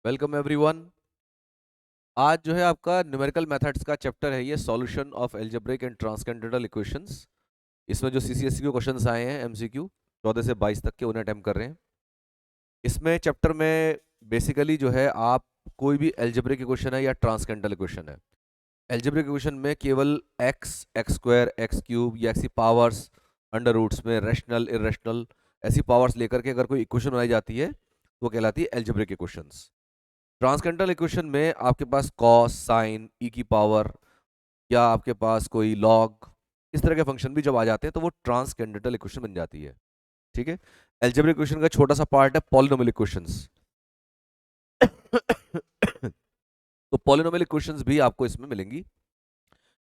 Welcome everyone. आज जो है आपका न्यूमेरिकल मेथड्स का चैप्टर है, ये solution of algebraic and transcendental equations. इसमें जो सीसीएसई के क्वेश्चंस आए हैं एमसीक्यू 14 से 22 तक के, उन्हें अटेम्प्ट कर रहे हैं। इसमें चैप्टर में बेसिकली जो है आप कोई भी एल्जेब्रिक इक्वेशन है या ट्रांसकेंडेंटल इक्वेशन है, एल्जेब्रिक इक्वेशन में केवल x, x square, x cube या ऐसी पावर्स अंडर रूट्स में रैशनल, इरेशनल ऐसी पावर्स लेकर के अगर कोई इक्वेशन बनाई जाती है तो वो कहलाती है एल्जेब्रिक इक्वेशंस। ट्रांसकेंडेंटल इक्वेशन में आपके पास कॉस, साइन, ई की पावर या आपके पास कोई लॉग, इस तरह के फंक्शन भी जब आ जाते हैं तो वो ट्रांसकेंडेंटल इक्वेशन बन जाती है। ठीक है। एल्जेब्रिक इक्वेशन का छोटा सा पार्ट है पॉलिनोमियल इक्वेशंस। तो पॉलिनोमियल इक्वेशंस भी आपको इसमें मिलेंगी।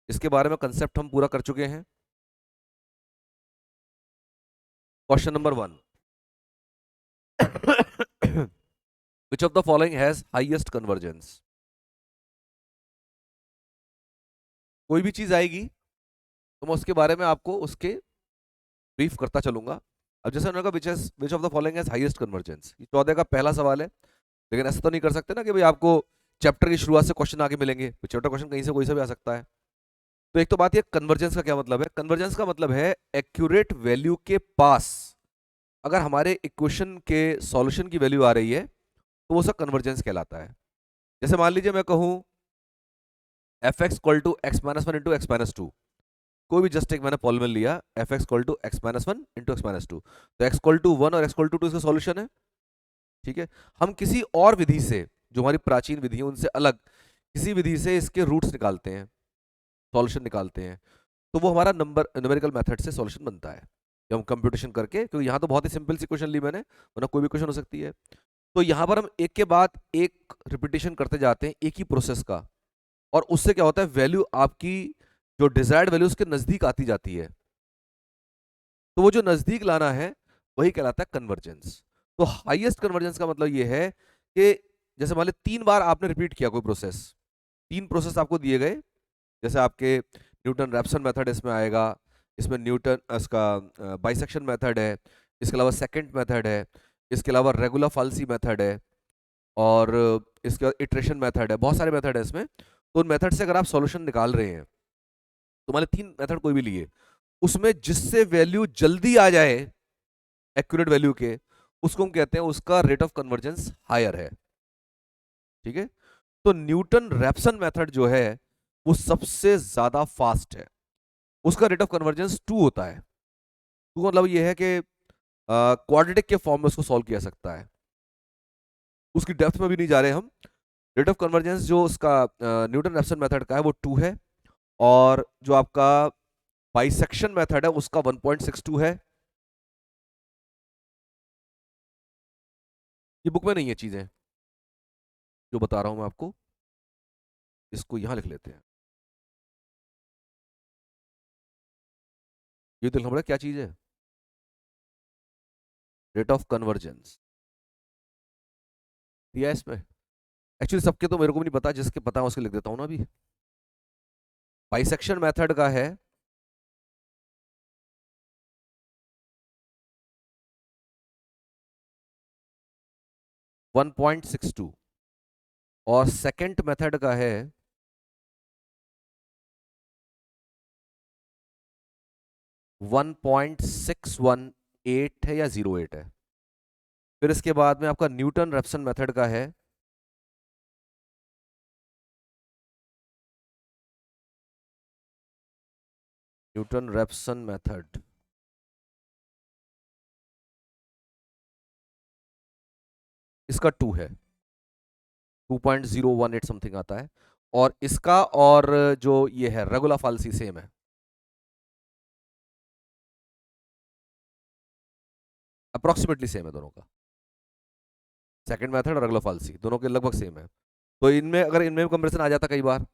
इसके बारे में कंसेप्ट हम पूरा कर चुके हैं। Question number 1, which of the following has highest convergence? कोई भी चीज आएगी तो मैं उसके बारे में आपको उसके ब्रीफ करता चलूंगा। अब जैसे उन्होंने कहा विच of the following has highest convergence, ये 14 का पहला सवाल है। लेकिन ऐसा तो नहीं कर सकते ना कि भाई आपको चैप्टर की शुरुआत से क्वेश्चन आगे मिलेंगे, चैप्टर क्वेश्चन कहीं से कोई से भी आ सकता है। तो एक तो बात ये, कन्वर्जेंस का क्या मतलब है? कन्वर्जेंस का मतलब है एक्यूरेट वैल्यू के पास अगर हमारे इक्वेशन के सॉल्यूशन की वैल्यू आ रही है तो वो सब कन्वर्जेंस कहलाता है। जैसे मान लीजिए मैं कहूं F X equal to X minus one into X minus two, कोई भी जस्ट एक मैंने पॉलिनोमियल लिया F X equal to X minus one into X minus two, तो एक्स इक्वल टू वन और एक्स इक्वल टू टू इसका solution है। ठीक है। हम किसी और विधि से, जो हमारी प्राचीन विधि है उनसे अलग किसी विधि से इसके रूट्स निकालते हैं, सॉल्यूशन निकालते हैं, तो वो हमारा नंबर न्यूमेरिकल मेथड से सॉल्यूशन बनता है। जब हम कंप्यूटेशन करके, क्योंकि यहाँ तो बहुत ही सिंपल सी क्वेश्चन ली मैंने, वरना कोई भी क्वेश्चन हो सकती है। तो यहाँ पर हम एक के बाद एक रिपीटेशन करते जाते हैं एक ही प्रोसेस का, और उससे क्या होता है, वैल्यू आपकी जो डिजायर्ड वैल्यू उसके नजदीक आती जाती है। तो वो जो नजदीक लाना है वही कहलाता है कन्वर्जेंस। तो हाईएस्ट कन्वर्जेंस का मतलब ये है कि जैसे मान ली 3 बार आपने रिपीट किया कोई प्रोसेस, 3 प्रोसेस आपको दिए गए, जैसे आपके न्यूटन रैप्सन मेथड इसमें आएगा, इसमें न्यूटन इसका बाइसेक्शन मेथड है, इसके अलावा सेकंड मेथड है, इसके अलावा रेगुलर फाल्सी मेथड है, और इसके बाद इटरेशन मेथड है, बहुत सारे मेथड है इसमें। तो उन मेथड से अगर आप सॉल्यूशन निकाल रहे हैं तो मान ली 3 मेथड कोई भी लिए, उसमें जिससे वैल्यू जल्दी आ जाए एक्यूरेट वैल्यू के, उसको हम कहते हैं उसका रेट ऑफ कन्वर्जेंस हायर है। ठीक है। तो न्यूटन रैप्सन मेथड जो है वो सबसे ज्यादा फास्ट है, उसका रेट ऑफ कन्वर्जेंस 2 होता है। 2 मतलब ये है कि क्वाड्रेटिक के फॉर्म में उसको सॉल्व किया सकता है, उसकी डेप्थ में भी नहीं जा रहे हम। रेट ऑफ कन्वर्जेंस जो उसका न्यूटन रैप्सन मेथड का है वो 2 है, और जो आपका बाइसेक्शन मेथड है उसका 1.62 है। ये बुक में नहीं है चीजें जो बता रहा हूं मैं आपको, इसको यहां लिख लेते हैं। ये तो लिखना पड़ेगा क्या चीज है, रेट ऑफ कन्वर्जेंस दिया है इसमें। एक्चुअली सबके तो मेरे को भी नहीं पता, जिसके पता है उसके लिख देता हूं ना अभी। बाइसेक्शन मेथड का है 1.62, और सेकंड मेथड का है 1.618 है या 08 है। फिर इसके बाद में आपका न्यूटन रेप्सन मेथड का है न्यूटन रेप्सन मेथड, इसका 2 है, 2.018 समथिंग आता है। और इसका और जो ये है रेगुलर फाल्सी सेम है, अप्रोक्सीमेटली सेम है दोनों का। सेकंड मेथड और रेगुलर फाल्सी दोनों के लगभग सेम है। तो इनमें अगर इनमें कंपैरिजन आ जाता कई बार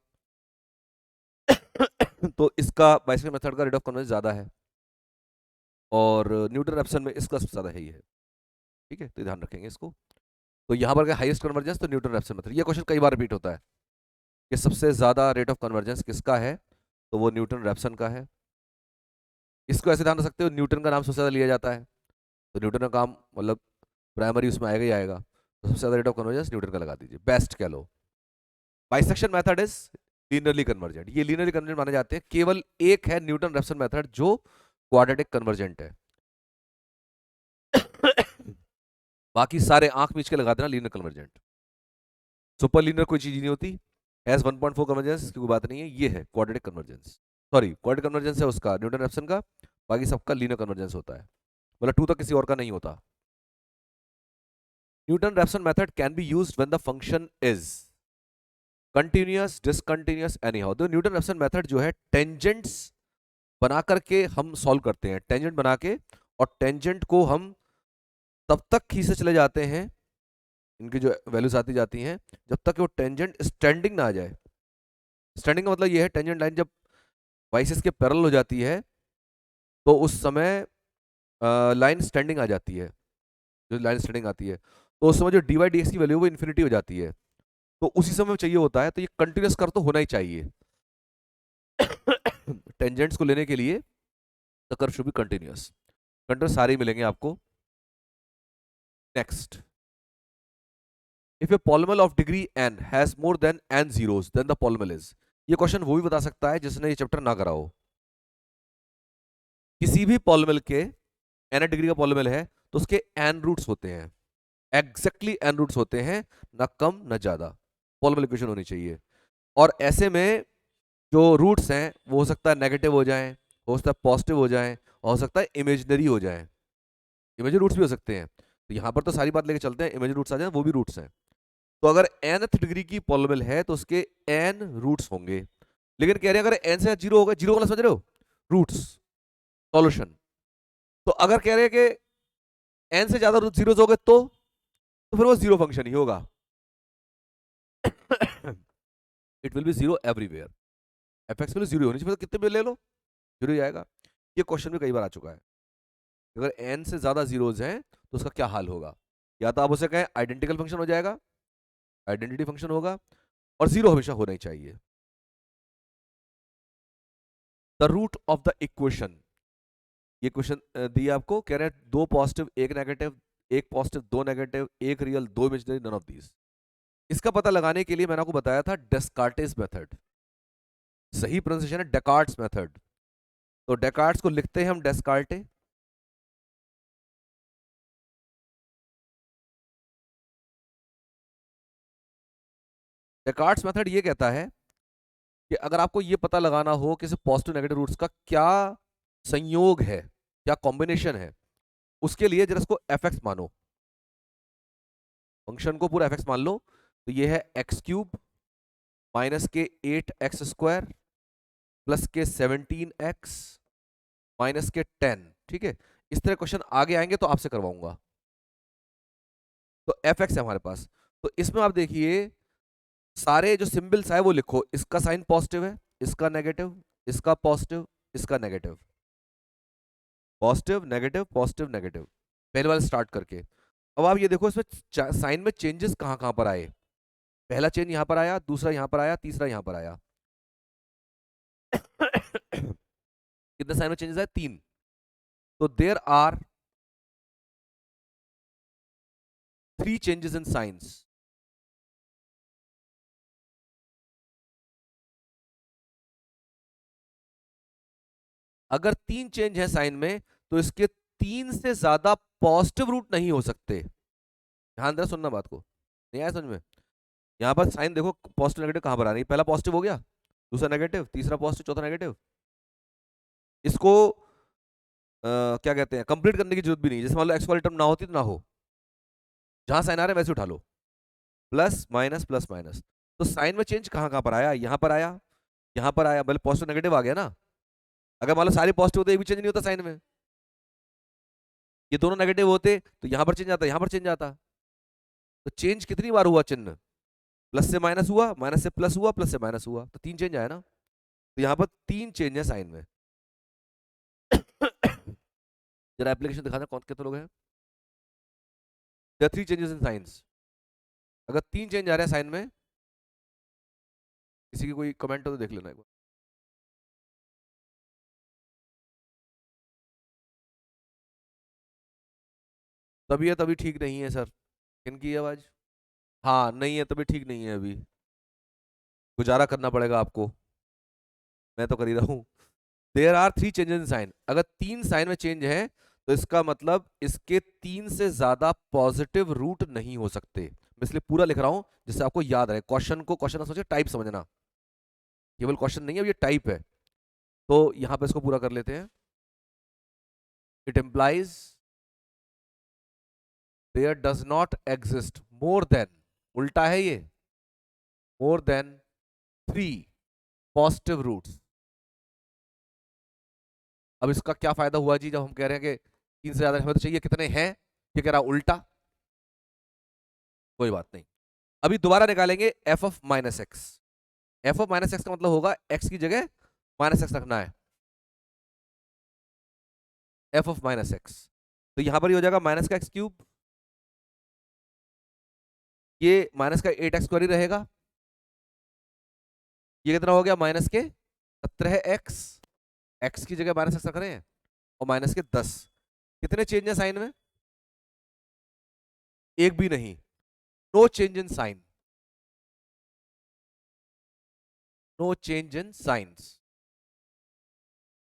तो इसका बाइसेक्शन मेथड का रेट ऑफ कन्वर्जेंस ज्यादा है, और न्यूटन रेप्सन में इसका सबसे ज्यादा है ही है। ठीक है, तो ध्यान रखेंगे इसको। तो यहाँ पर हाईएस्ट कन्वर्जेंस तो न्यूटन रेप्सन मेथड। ये क्वेश्चन कई बार रिपीट होता है कि सबसे ज्यादा रेट ऑफ कन्वर्जेंस किसका है, तो वो न्यूटन रैप्सन का है। इसको ऐसे ध्यान रख सकते हो, न्यूटन का नाम सबसे ज्यादा लिया जाता है, तो न्यूटन का काम मतलब प्राइमरी उसमें आएगा ही आएगा। तो सबसे ज्यादा रेट ऑफ कन्वर्जेंस न्यूटन का लगा दीजिए, बेस्ट कह लो। Bisection method is linearly convergent, ये लीनियरली कन्वर्जेंट माने जाते हैं, केवल एक है न्यूटन रेफसन मेथड जो क्वाड्रेटिक कन्वर्जेंट है। बाकी सारे आंख मीच के लगा देना लीनियर कन्वर्जेंट। सुपर लीनियर कोई चीज नहीं होती, एस 1.4 कन्वर्जेंस की कोई बात नहीं है, ये है quadratic convergence. Sorry, quadratic convergence है उसका न्यूटन रेफसन का, बाकी सबका लीनियर कन्वर्जेंस होता है, मतलब टू तक किसी और का नहीं होता। Newton Raphson method can be used when the function is continuous, discontinuous, anyhow. तो न्यूटन रेफसन मेथड जो है टेंजेंट्स बना करके हम सॉल्व करते हैं, टेंजेंट बना के, और टेंजेंट को हम तब तक खींचे चले जाते हैं, इनकी जो वैल्यूज आती जाती हैं, जब तक कि वो टेंजेंट स्टैंडिंग ना आ जाए। स्टैंडिंग का मतलब ये है टेंजेंट लाइन जब वाइसेस के पैरेलल हो जाती है तो उस समय लाइन स्टैंडिंग आ जाती है, जो लाइन स्टैंडिंग आती है तो उस समय जो डी वाई डी एक्स की वैल्यू वो इन्फिनिटी हो जाती है, तो उसी समय चाहिए होता है, तो ये कंटिन्यूस कर तो होना ही चाहिए। टेंजेंट्स को लेने के लिए the curve should be continuous, continuous सारे ही मिलेंगे आपको। Next, if A polynomial of degree n has more than n zeros then the polynomial is। ये क्वेश्चन वो भी बता सकता है जिसने ये चैप्टर ना करा हो। किसी भी पॉलिनॉमियल के n डिग्री का पॉलिनॉमियल है तो उसके n रूट्स होते हैं, एग्जैक्टली n रूट्स होते हैं, ना कम ना ज्यादा, पॉलिनॉमियल इक्वेशन होनी चाहिए। और ऐसे में जो रूट्स हैं वो हो सकता है नेगेटिव हो जाएं, हो सकता है पॉजिटिव हो जाएं, और हो सकता है इमेजिनरी हो जाएं, इमेजिनरी रूट्स भी हो सकते हैं। तो यहां पर तो सारी बात लेके चलते हैं, इमेजिनरी रूट्स आ जाए वो भी रूट्स हैं। तो अगर nth डिग्री की पॉलिनॉमियल है तो उसके n रूट्स होंगे, लेकिन कह रहे हैं अगर n से जीरो होगा, जीरो वाला समझ रहे हो, रूट्स, सॉल्यूशन। तो अगर कह रहे हैं कि n से ज्यादा जीरोस हो गए तो फिर वो जीरो फंक्शन ही होगा। It will be zero everywhere, F x zero होनी चाहिए, तो कितने भी ले लो जीरो ही आएगा। ये क्वेश्चन भी कई बार आ चुका है, अगर n से ज्यादा जीरोस हैं तो उसका क्या हाल होगा। या तो आप उसे कहें आइडेंटिकल फंक्शन हो जाएगा, आइडेंटिटी फंक्शन होगा, और जीरो हमेशा होना ही चाहिए। The root of the equation, ये क्वेश्चन दिया आपको, कह रहे हैं दो पॉजिटिव एक नेगेटिव, एक पॉजिटिव दो नेगेटिव, एक रियल दो इमेजिनरी, नन ऑफ दीज। इसका पता लगाने के लिए मैंने आपको बताया था डेस्कार्टेस मेथड, सही प्रोनाउंसिएशन है डेकार्ट्स मेथड। तो डेकार्ट्स को लिखते हैं हम डेस्कार्टे। डेकार्ट्स मेथड ये कहता है कि अगर आपको ये पता लगाना हो कि पॉजिटिव नेगेटिव रूट्स का क्या संयोग है, क्या कॉम्बिनेशन है, उसके लिए जरा इसको एफ एक्स मानो, फंक्शन को पूरा एफ एक्स मान लो। तो ये है एक्स क्यूब माइनस के 8x² प्लस के 17x माइनस के 10, ठीक है। इस तरह क्वेश्चन आगे आएंगे तो आपसे करवाऊंगा। तो एफ एक्स है हमारे पास, तो इसमें आप देखिए सारे जो सिंबल्स है वो लिखो, इसका साइन पॉजिटिव है, इसका नेगेटिव, इसका पॉजिटिव, इसका negative, positive negative positive negative, पहले वाले स्टार्ट करके। अब आप ये देखो इसमें साइन में चेंजेस कहां कहां पर आए, पहला चेंज यहां पर आया, दूसरा यहां पर आया, तीसरा यहां पर आया। कितने साइन में चेंजेस आए, तीन। तो there are three changes in signs. अगर तीन चेंज है साइन में तो इसके तीन से ज्यादा पॉजिटिव रूट नहीं हो सकते। ध्यान देना, सुनना बात को, नहीं आया समझ में। यहां पर साइन देखो पॉजिटिव नेगेटिव कहां पर आ रही है, पहला पॉजिटिव हो गया, दूसरा नेगेटिव, तीसरा पॉजिटिव, चौथा नेगेटिव। इसको क्या कहते हैं, कंप्लीट करने की जरूरत भी नहीं, जैसे मान लो एक्स वाली टर्म ना होती तो ना हो, जहां साइन आ रहा है वैसे उठा लो, प्लस माइनस प्लस माइनस। तो साइन में चेंज कहां कहां पर आया, यहां पर आया, यहां पर आया, मतलब पॉजिटिव नेगेटिव आ गया ना। अगर मान लो सारे पॉजिटिव होते एक भी चेंज नहीं होता साइन में, ये दोनों नेगेटिव होते तो यहां पर चेंज आता, यहां पर चेंज आता। तो चेंज कितनी बार हुआ चिन्ह, प्लस से माइनस हुआ, माइनस से प्लस हुआ, प्लस से माइनस हुआ, तो तीन चेंज आया ना। तो यहां पर तीन चेंज है साइन में। जरा एप्लीकेशन दिखाना, कौन कितने लोग हैं। थ्री चेंजेस इन साइंस, अगर तीन चेंज आ रहे हैं साइन में, किसी की कोई कमेंट हो तो देख लेना एक बार। तभी है, तभी ठीक नहीं है सर, किनकी आवाज? हाँ नहीं है, तभी ठीक नहीं है अभी, गुजारा करना पड़ेगा आपको, मैं तो कर ही रहा हूँ। There are three changes in sign, अगर तीन साइन में चेंज है तो इसका मतलब इसके तीन से ज्यादा पॉजिटिव रूट नहीं हो सकते। मैं इसलिए पूरा लिख रहा हूं जिससे आपको याद रहे, क्वेश्चन को क्वेश्चन समझे, टाइप समझना, केवल क्वेश्चन नहीं है, ये टाइप है। तो यहां पे इसको पूरा कर लेते हैं। It implies there does not exist more than, उल्टा है ये, more than three positive roots. अब इसका क्या फायदा हुआ जी, जब हम कह रहे हैं कि तीन से ज्यादा हमें तो चाहिए, कितने हैं, ये कह रहा उल्टा, कोई बात नहीं। अभी दोबारा निकालेंगे F of minus x. F of minus x का मतलब होगा एक्स की जगह माइनस एक्स रखना है, एफ ऑफ माइनस एक्स। तो यहां पर ये हो जाएगा माइनस का एक्स क्यूब, ये माइनस का 8x² ही रहेगा, ये कितना हो गया माइनस के 17x, एक्स की जगह माइनस एक्स रख रहे हैं, और माइनस के 10। कितने चेंज है साइन में? एक भी नहीं, no change in sign, no change in signs.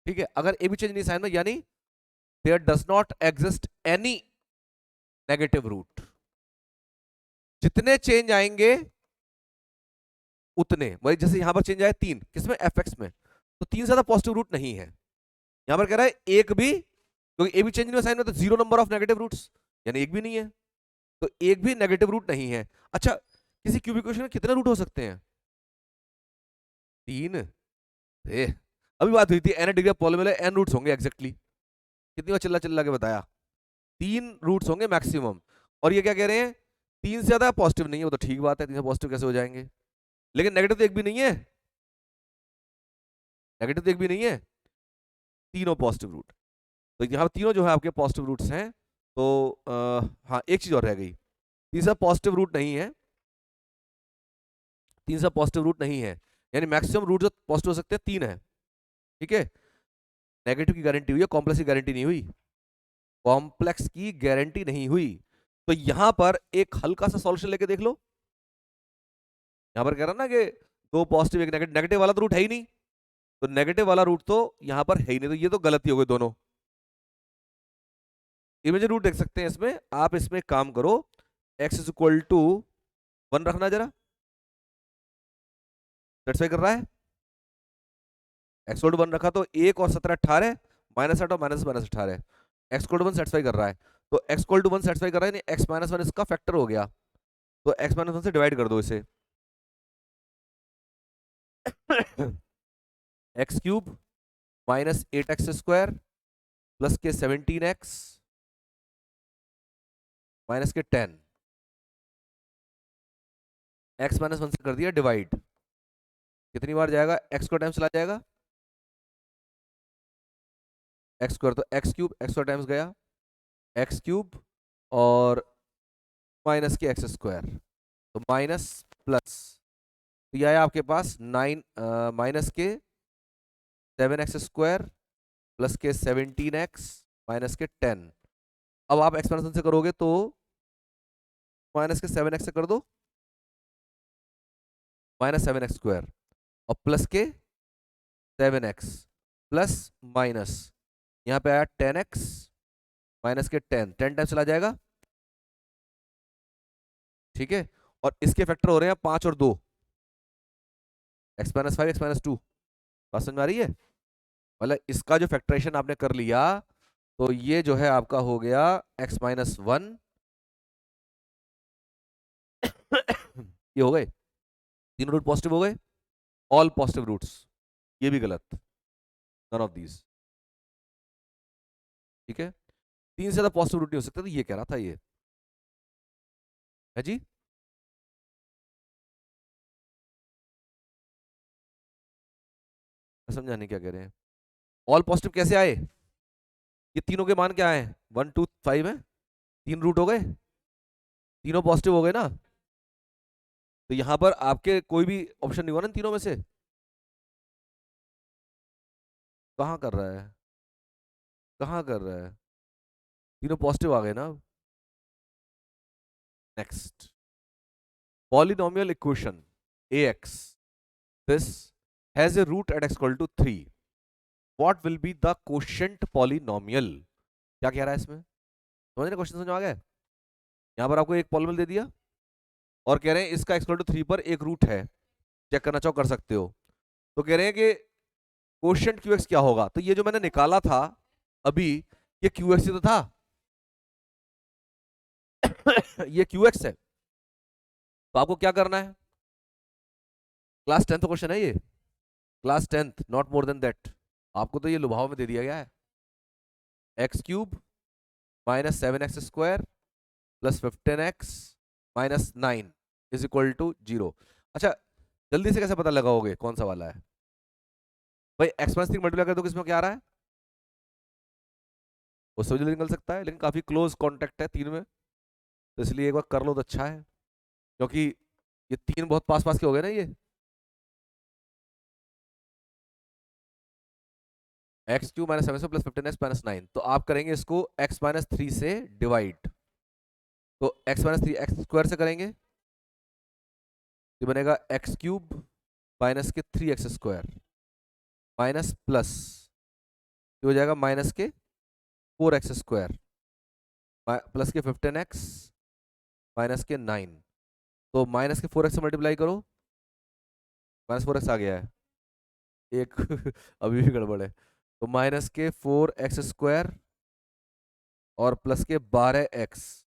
ठीक है, अगर ए भी चेंज नहीं साइन में, यानी there does not exist any negative root. जितने चेंज आएंगे उतने, वही जैसे यहां पर चेंज आए तीन, किसमें, एफ एक्स में, तो तीन से ज्यादा पॉजिटिव रूट नहीं है। यहां पर कह रहा है एक भी, क्योंकि ए भी चेंज नहीं हुआ साइन में, तो zero number of negative roots, यानी एक भी नहीं है, तो एक भी नेगेटिव रूट नहीं है। अच्छा, किसी क्यूबिक इक्वेशन में कितने रूट हो सकते हैं? तीन। ए, अभी बात हुई थी एन डिग्री ऑफ पॉलिनोमियल है, एन रूट्स होंगे एग्जैक्टली, कितनी बार चिल्ला चिल्ला के बताया, तीन रूट्स होंगे मैक्सिमम। और ये क्या कह रहे हैं, तीन से ज्यादा पॉजिटिव नहीं है, वो तो ठीक बात है, तीन से पॉजिटिव कैसे हो जाएंगे, लेकिन नेगेटिव तो एक भी नहीं है, नेगेटिव तो एक भी नहीं है, तीनों पॉजिटिव रूट। तो यहाँ तीनों जो है आपके पॉजिटिव रूट्स हैं। तो हाँ एक चीज और रह गई, तीसरा पॉजिटिव रूट नहीं है, तीसरा पॉजिटिव रूट नहीं है, यानी मैक्सिमम रूट जो पॉजिटिव हो सकते हैं तीन है। ठीक है, नेगेटिव की गारंटी हुई है, कॉम्प्लेक्स की गारंटी नहीं हुई, कॉम्प्लेक्स की गारंटी नहीं हुई। तो यहां पर एक हल्का सा सॉल्यूशन लेके देख लो, यहां पर कह रहा ना कि दो पॉजिटिव एक नेगेटिव, नेगेटिव वाला तो रूट है ही नहीं, तो नेगेटिव वाला रूट तो यहां पर है ही नहीं, तो ये तो गलती हो गई दोनों। इमेजिन रूट देख सकते हैं इसमें, आप इसमें काम करो, x इज इक्वल टू 1 रखना जरा, सेटिस्फाई कर रहा है, x इक्वल टू 1 रखा तो 1 और 17 18, -8 और -18, x इक्वल टू 1 सेटिस्फाई कर रहा है, तो x इक्वल टू 1 सेटिस्फाई कर रहा है, यानी x माइनस 1 इसका फैक्टर हो गया, तो x माइनस 1 से डिवाइड कर दो इसे। एक्स क्यूब -8x² प्लस के 17x माइनस के 10, x माइनस 1 से कर दिया डिवाइड, कितनी बार जाएगा, x को टाइम चला जाएगा, एक्स स्क्वायर, तो x cube, x square times गया एक्स क्यूब, और माइनस के एक्स स्क्वायर, तो माइनस प्लस, तो यह आया आपके पास 9 माइनस के 7x² प्लस के 17x माइनस के 10। अब आप एक्सपेंशन से करोगे तो माइनस के 7x से कर दो, -7x² और प्लस के 7x प्लस माइनस, यहाँ पे आया 10x माइनस के 10 टाइम चला जाएगा। ठीक है, और इसके फैक्टर हो रहे हैं 5 और 2, x-5 x-2, बात समझ में आ रही है? मतलब इसका जो फैक्टराइजेशन आपने कर लिया, तो ये जो है आपका हो गया x-1, ये हो गए तीनों रूट पॉजिटिव हो गए, ऑल पॉजिटिव रूट्स, ये भी गलत, नन ऑफ दीज। ठीक है, तीन से ज्यादा पॉजिटिव रूट नहीं हो सकता, तो ये कह रहा था ये है जी। समझाने क्या कह रहे हैं, ऑल पॉजिटिव कैसे आए, ये तीनों के मान क्या है, 1 2 5 है, तीन रूट हो गए, तीनों पॉजिटिव हो गए ना, तो यहां पर आपके कोई भी ऑप्शन नहीं हुआ ना तीनों में से, कहाँ कर रहा है, कहाँ कर रहा है, तीनों पॉजिटिव आ गए ना। Next, polynomial equation ax, this has a root at x equal to 3. What will be the quotient polynomial? क्या कह रहा है इसमें? समझ रहे, क्वेश्चन समझ में आ गया? यहाँ पर आपको एक पॉलिनोमियल दे दिया और कह रहे हैं इसका x equal to 3 पर एक रूट है, चेक करना चाहो कर सकते हो। तो कह रहे हैं कि क्वोशिएंट qx क्या होगा। तो ये जो मैंने निकाला था अभी, ये qx ही तो था ये qx है। तो आपको क्या करना है, क्लास 10th क्वेश्चन है ये, class 10th, not more than that. आपको तो ये लुभाव में दे दिया गया है, X cube minus 7x square plus 15x minus 9 is equal to 0। अच्छा, जल्दी से कैसे पता लगाओगे कौन सा वाला है भाई? एक्स माइनस 3 मल्टीप्लाई कर दो, किसमें क्या आ रहा है, उससे जल्दी निकल सकता है, लेकिन काफी क्लोज कॉन्टेक्ट है 3 में, तो इसलिए एक बार कर लो तो अच्छा है, क्योंकि ये 3 बहुत पास पास के हो गए ना ये। X Q minus 7 plus 15x minus 9, तो आप करेंगे इसको x माइनस 3 से डिवाइड, तो x माइनस 3 एक्स स्क्वायर से करेंगे, ये बनेगा एक्स क्यूब माइनस के 3x स्क्वायर माइनस प्लस, ये हो जाएगा माइनस के 4x स्क्वायर प्लस के 15x माइनस के 9, तो माइनस के 4x से मल्टीप्लाई करो, माइनस 4x आ गया है एक अभी भी गड़बड़ है, तो माइनस के 4x स्क्वायर और प्लस के 12x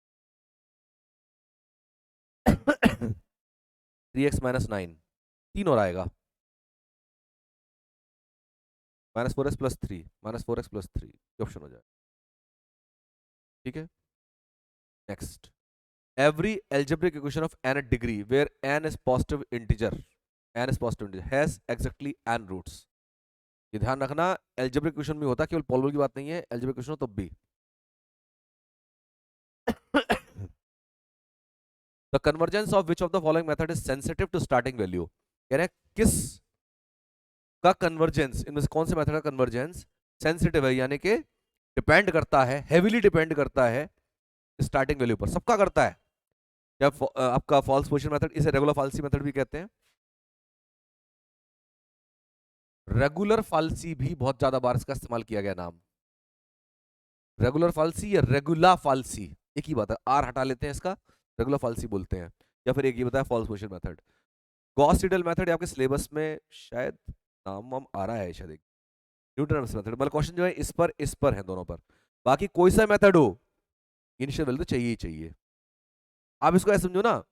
3x माइनस 9, 3 और आएगा, minus 4x plus 3, minus 4x plus 3 option हो जाए। ठीक है, next, every algebraic equation of n degree where n is positive integer has exactly n roots। ये ध्यान रखना, algebraic equation में होता, केवल पॉलिनोमियल की बात नहीं है, algebraic equation हो तब भी। The convergence of which of the following method is sensitive to starting value? कह रहे हैं किस का कन्वर्जेंस, इनमें से कौन से मेथड का कन्वर्जेंस सेंसिटिव है, यानी कि डिपेंड करता है, हेवीली डिपेंड करता है स्टार्टिंग वैल्यू पर। सबका करता है क्या? आपका फॉल्स पोजीशन मेथड, इसे रेगुलर फाल्सी मेथड भी कहते हैं। रेगुलर फाल्सी भी बहुत ज्यादा बार इसका इस्तेमाल किया गया नाम, रेगुलर फाल्सी या रेगुला फाल्सी एक ही बात है, आर हटा लेते हैं इसका, रेगुलर फाल्सी बोलते हैं, या फिर एक ही बताया false position method. Gauss Seidel method आपके सिलेबस में शायद नाम वाम आ रहा है शायद, न्यूटन मेथड, मतलब क्वेश्चन जो है इस पर है दोनों पर, बाकी कोई सा मेथड हो इनिशियल वैल्यू तो चाहिए ही चाहिए। आप इसको ऐसे समझो ना,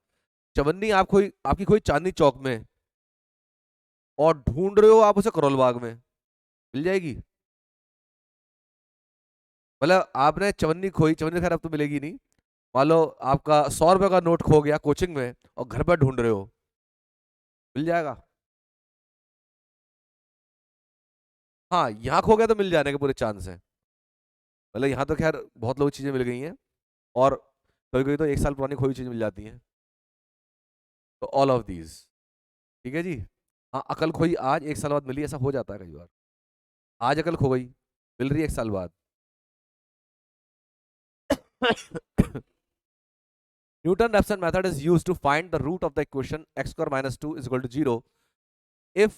चवन्नी आपकी कोई चांदनी चौक में और ढूंढ रहे हो आप उसे करोल बाग में, मिल जाएगी? मतलब आपने चवन्नी खोई, चवन्नी खैर अब तो मिलेगी नहीं, मान लो आपका 100 रुपए का नोट खो गया कोचिंग में और घर पर ढूंढ रहे हो, मिल जाएगा? हाँ, यहाँ खो गया तो मिल जाने के पूरे चांस है, मतलब यहाँ तो खैर बहुत लोग चीजें मिल गई हैं, और कभी कभी तो 1 साल पुरानी खोई चीज मिल जाती है, तो ऑल ऑफ दीज। ठीक है जी। हाँ, अकल खोई आज 1 साल बाद मिली, ऐसा हो जाता है कई बार, आज अकल खो गई, मिल रही है 1 साल बाद। Newton-Raphson method is used to find the root of the equation x square minus 2 is equal to 0 if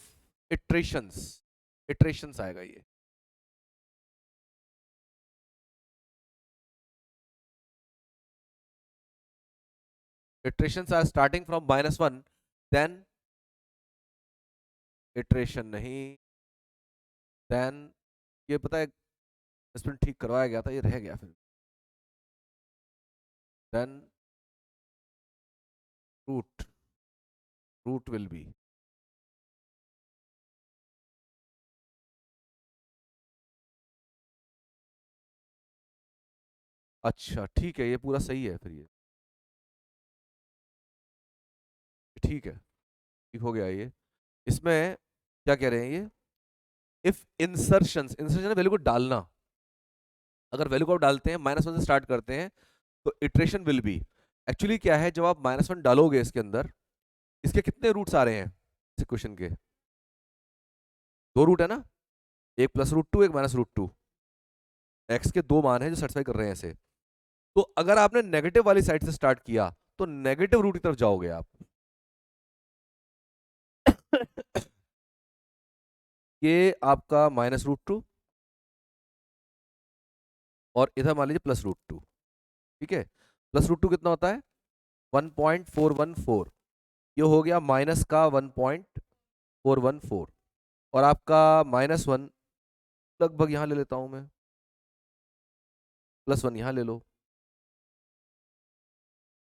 iterations आएगा ये। Iterations are starting from -1, then iteration नहीं, then ये पता है इसमें ठीक करवाया गया था, ये रह गया फिर, then root will be, अच्छा ठीक है, ये पूरा सही है फिर, ये ठीक है, ठीक हो गया ये। इसमें क्या कह रहे हैं ये, इफ इंसर्शन वैल्यू को डालना, अगर वैल्यू को आप डालते हैं -1 से स्टार्ट करते हैं तो इटरेशन विल बी, एक्चुअली क्या है, जब आप -1 डालोगे इसके अंदर, इसके कितने रूट्स आ रहे हैं इस इक्वेशन के? 2 रूट है ना, एक +√2 एक -√2, एक्स के 2 मान हैं जो सेटिस्फाई कर रहे हैं इसे। तो अगर आपने नेगेटिव वाली साइड से स्टार्ट किया तो नेगेटिव रूट की तरफ जाओगे आप। ये आपका -√2 और इधर मान लीजिए +√2। ठीक है, +√2 कितना होता है 1.414, ये हो गया माइनस का 1.414, और आपका -1 लगभग यहां ले लेता हूं मैं, +1 यहां ले लो।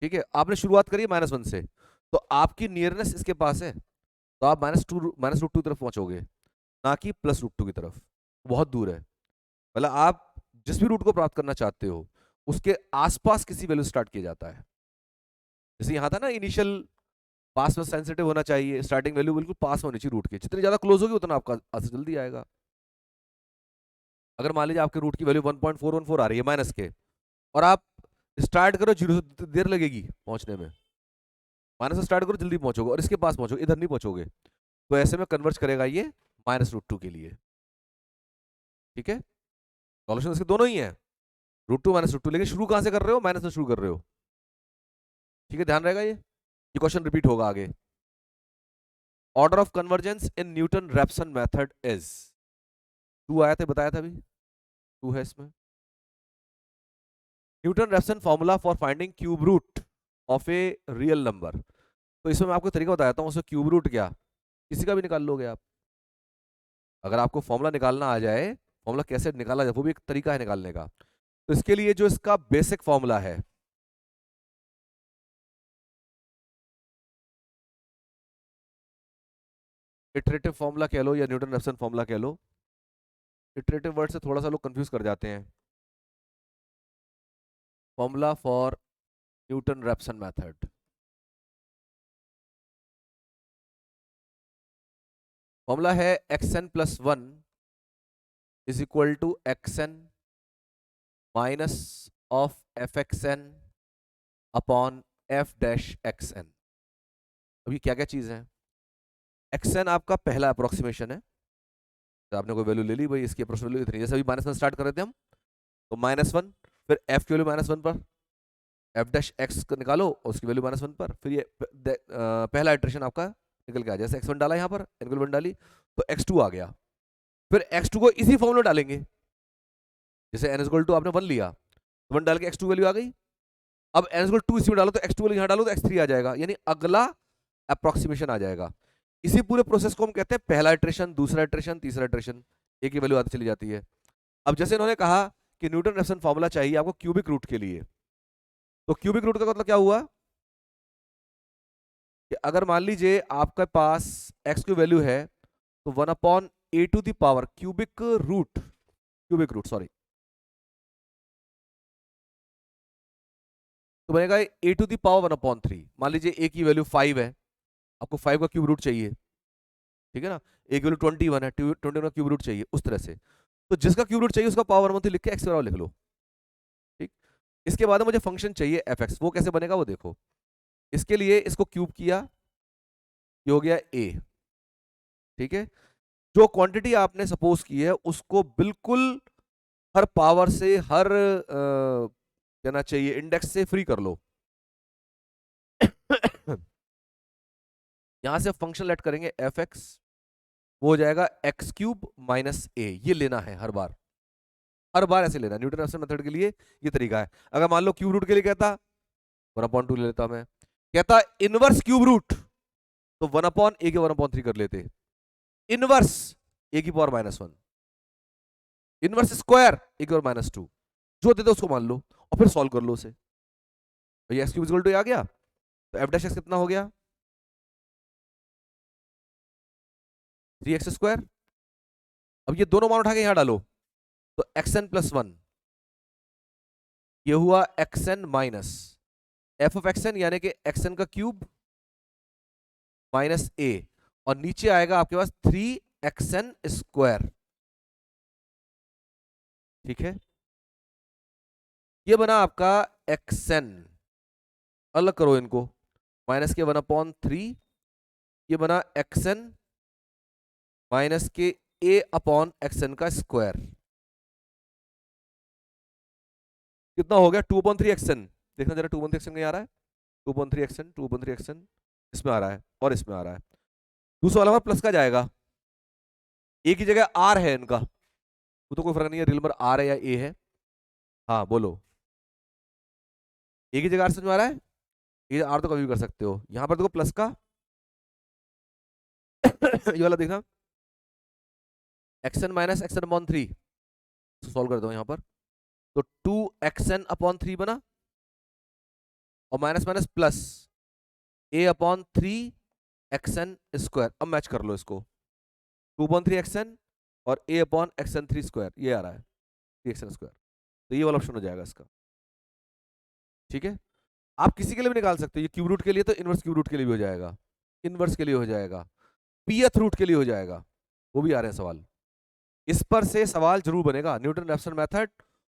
ठीक है, आपने शुरुआत करी -1 से, तो आपकी नियरनेस इसके पास है, तो आप -√2 की तरफ पहुंचोगे, ना कि +√2 की तरफ। बहुत दूर है, मतलब आप जिस भी रूट को प्राप्त करना चाहते हो उसके आसपास किसी वैल्यू स्टार्ट किया जाता है। जैसे यहाँ था ना, इनिशियल पास में सेंसिटिव होना चाहिए, स्टार्टिंग वैल्यू बिल्कुल पास में होनी चाहिए रूट के, जितनी ज्यादा क्लोज होगी उतना आपका आंसर जल्दी आएगा। अगर मान लीजिए आपके रूट की वैल्यू 1.414 आ रही है माइनस के, और आप स्टार्ट करो 0 से, देर लगेगी पहुंचने में, माइनस से स्टार्ट करो जल्दी पहुंचोगे, और इसके पास पहुंचोगे, इधर नहीं पहुंचोगे, तो ऐसे में कन्वर्ज करेगा ये -√2 के लिए। ठीक है, सॉल्यूशन इसके दोनों ही है, √2 -√2, लेकिन शुरू कहां से कर रहे हो, माइनस से शुरू कर रहे हो। ठीक है, ध्यान रहेगा ये क्वेश्चन रिपीट होगा आगे। Order of convergence in Newton Raphson method is, 2 आया था, बताया था अभी, 2 है इसमें। Newton Raphson formula for finding cube root of a real number, तो इसमें मैं आपको तरीका बताता हूँ, उससे क्यूब रूट क्या किसी का भी निकाल लोगे आप। अगर आपको फॉर्मूला निकालना आ जाए, फॉर्मूला कैसे निकाला जाए वो भी एक तरीका है निकालने का, तो इसके लिए जो इसका बेसिक फॉर्मूला है, इटरेटिव फॉर्मूला कह लो या न्यूटन रैप्सन फॉर्मूला कह लो, इटरेटिव वर्ड से थोड़ा सा लोग कंफ्यूज कर जाते हैं। Formula for Newton Raphson method, formula है xn+1 is equal to xn minus of fxn upon f-xn। अभी क्या क्या चीज है, xn आपका पहला अप्रोक्सीमेशन है, तो आपने कोई वैल्यू ले ली भाई, इसकी अप्रोक्सीमेट वैल्यू इतनी, जैसे अभी -1 स्टार्ट कर रहे थे हम, तो -1, फिर f की वैल्यू -1 पर, f-x को निकालो उसकी वैल्यू -1 पर, फिर ये पहला इटरेशन आपका निकल के आ, जैसे x1 डाला यहाँ पर, n1 डाली, तो x2 आ गया, फिर x2 को इसी फॉर्मूला डालेंगे, जैसे n=2 आपने 1 लिया, 1 डाल के x2 वैल्यू आ गई, अब n=2 इसी में डालो, तो x2 वैल्यू यहाँ डालो तो x3 आ जाएगा, यानी अगला अप्रोक्सीमेशन आ जाएगा। इसी पूरे प्रोसेस को हम कहते हैं पहला इटरेशन, दूसरा इटरेशन, तीसरा इटरेशन, एक ही वैल्यू आती चली जाती है। अब जैसे इन्होंने कहा कि न्यूटन रैप्सन फॉर्मूला चाहिए आपको क्यूबिक रूट के लिए, तो क्यूबिक रूट का मतलब क्या हुआ कि अगर मान लीजिए आपके पास x की वैल्यू है, तो 1/a⁴ क्यूबिक रूट सॉरी, तो बनेगा a⁴ 1/3। मान लीजिए a की वैल्यू 5 है, आपको 5 का क्यूब रूट चाहिए, ठीक है ना, a की वैल्यू 21 है, 21 का क्यूब रूट चाहिए, उस तरह से, तो जिसका क्यूब रूट चाहिए उसका पावर 1/3 लिख के x बराबर लिख लो। ठीक, इसके बाद मुझे फंक्शन चाहिए fx, वो कैसे बनेगा वो देखो, इसके लिए इसको क्यूब किया, ये हो गया a। ठीक है, जो क्वांटिटी आपने सपोज की है उसको बिल्कुल हर पावर से, हर कहना चाहिए इंडेक्स से फ्री कर लो। यहां से फंक्शन लेट करेंगे fx, वो हो जाएगा x³ माइनस a, ये लेना है हर बार, हर बार ऐसे लेना। न्यूटन रैप्सन मेथड के लिए ये तरीका है। अगर मान लो क्यूब रूट के लिए कहता 1/2 ले लेता मैं, कहता इनवर्स क्यूब रूट, तो 1/a के 1/3 कर लेते, inverse a⁻⁻1, inverse square a⁻², जो देते उसको मान लो और फिर सॉल्व कर लो उसे, तो ये x³ आ गया, तो f' कितना हो गया 3x²। अब ये दोनों मान उठा के यहां डालो, तो xn+1, ये हुआ xn माइनस f(xn) यानी कि xn का क्यूब माइनस a, और नीचे आएगा आपके पास 3xn²। ठीक है, ये बना आपका xn, अलग करो इनको, माइनस के 1/3, ये बना xn माइनस के a/xn का स्क्वायर, कितना हो गया 2/3xn, देखना जरा 2/3xn कहीं आ रहा है, 2/3xn 2/3xn इसमें आ रहा है और इसमें आ रहा है। दूसरा वाला प्लस का जाएगा, ए की जगह आर है इनका, वो तो कोई फर्क नहीं है रियल नंबर आर है या ए है। हाँ बोलो, ए की जगह आर समझ में आ रहा है, ये आर तो कभी भी कर सकते हो। यहां पर देखो प्लस का ये वाला देखना, xn minus action upon 3, solve कर दो यहां पर, तो 2xn/3 बना, और माइनस माइनस प्लस a/3xn²। अब मैच कर लो इसको, 2/3xn और a/xn3², ये आ रहा है 3xn², तो ये वाला ऑप्शन हो जाएगा इसका। ठीक है, आप किसी के लिए भी निकाल सकते हो, ये क्यूब रूट के लिए तो इनवर्स क्यूब रूट के लिए भी हो जाएगा, इनवर्स के लिए हो जाएगा, पीएथ रूट के लिए हो जाएगा, वो भी आ रहे हैं सवाल। इस पर से सवाल जरूर बनेगा, न्यूटन रेफसन मेथड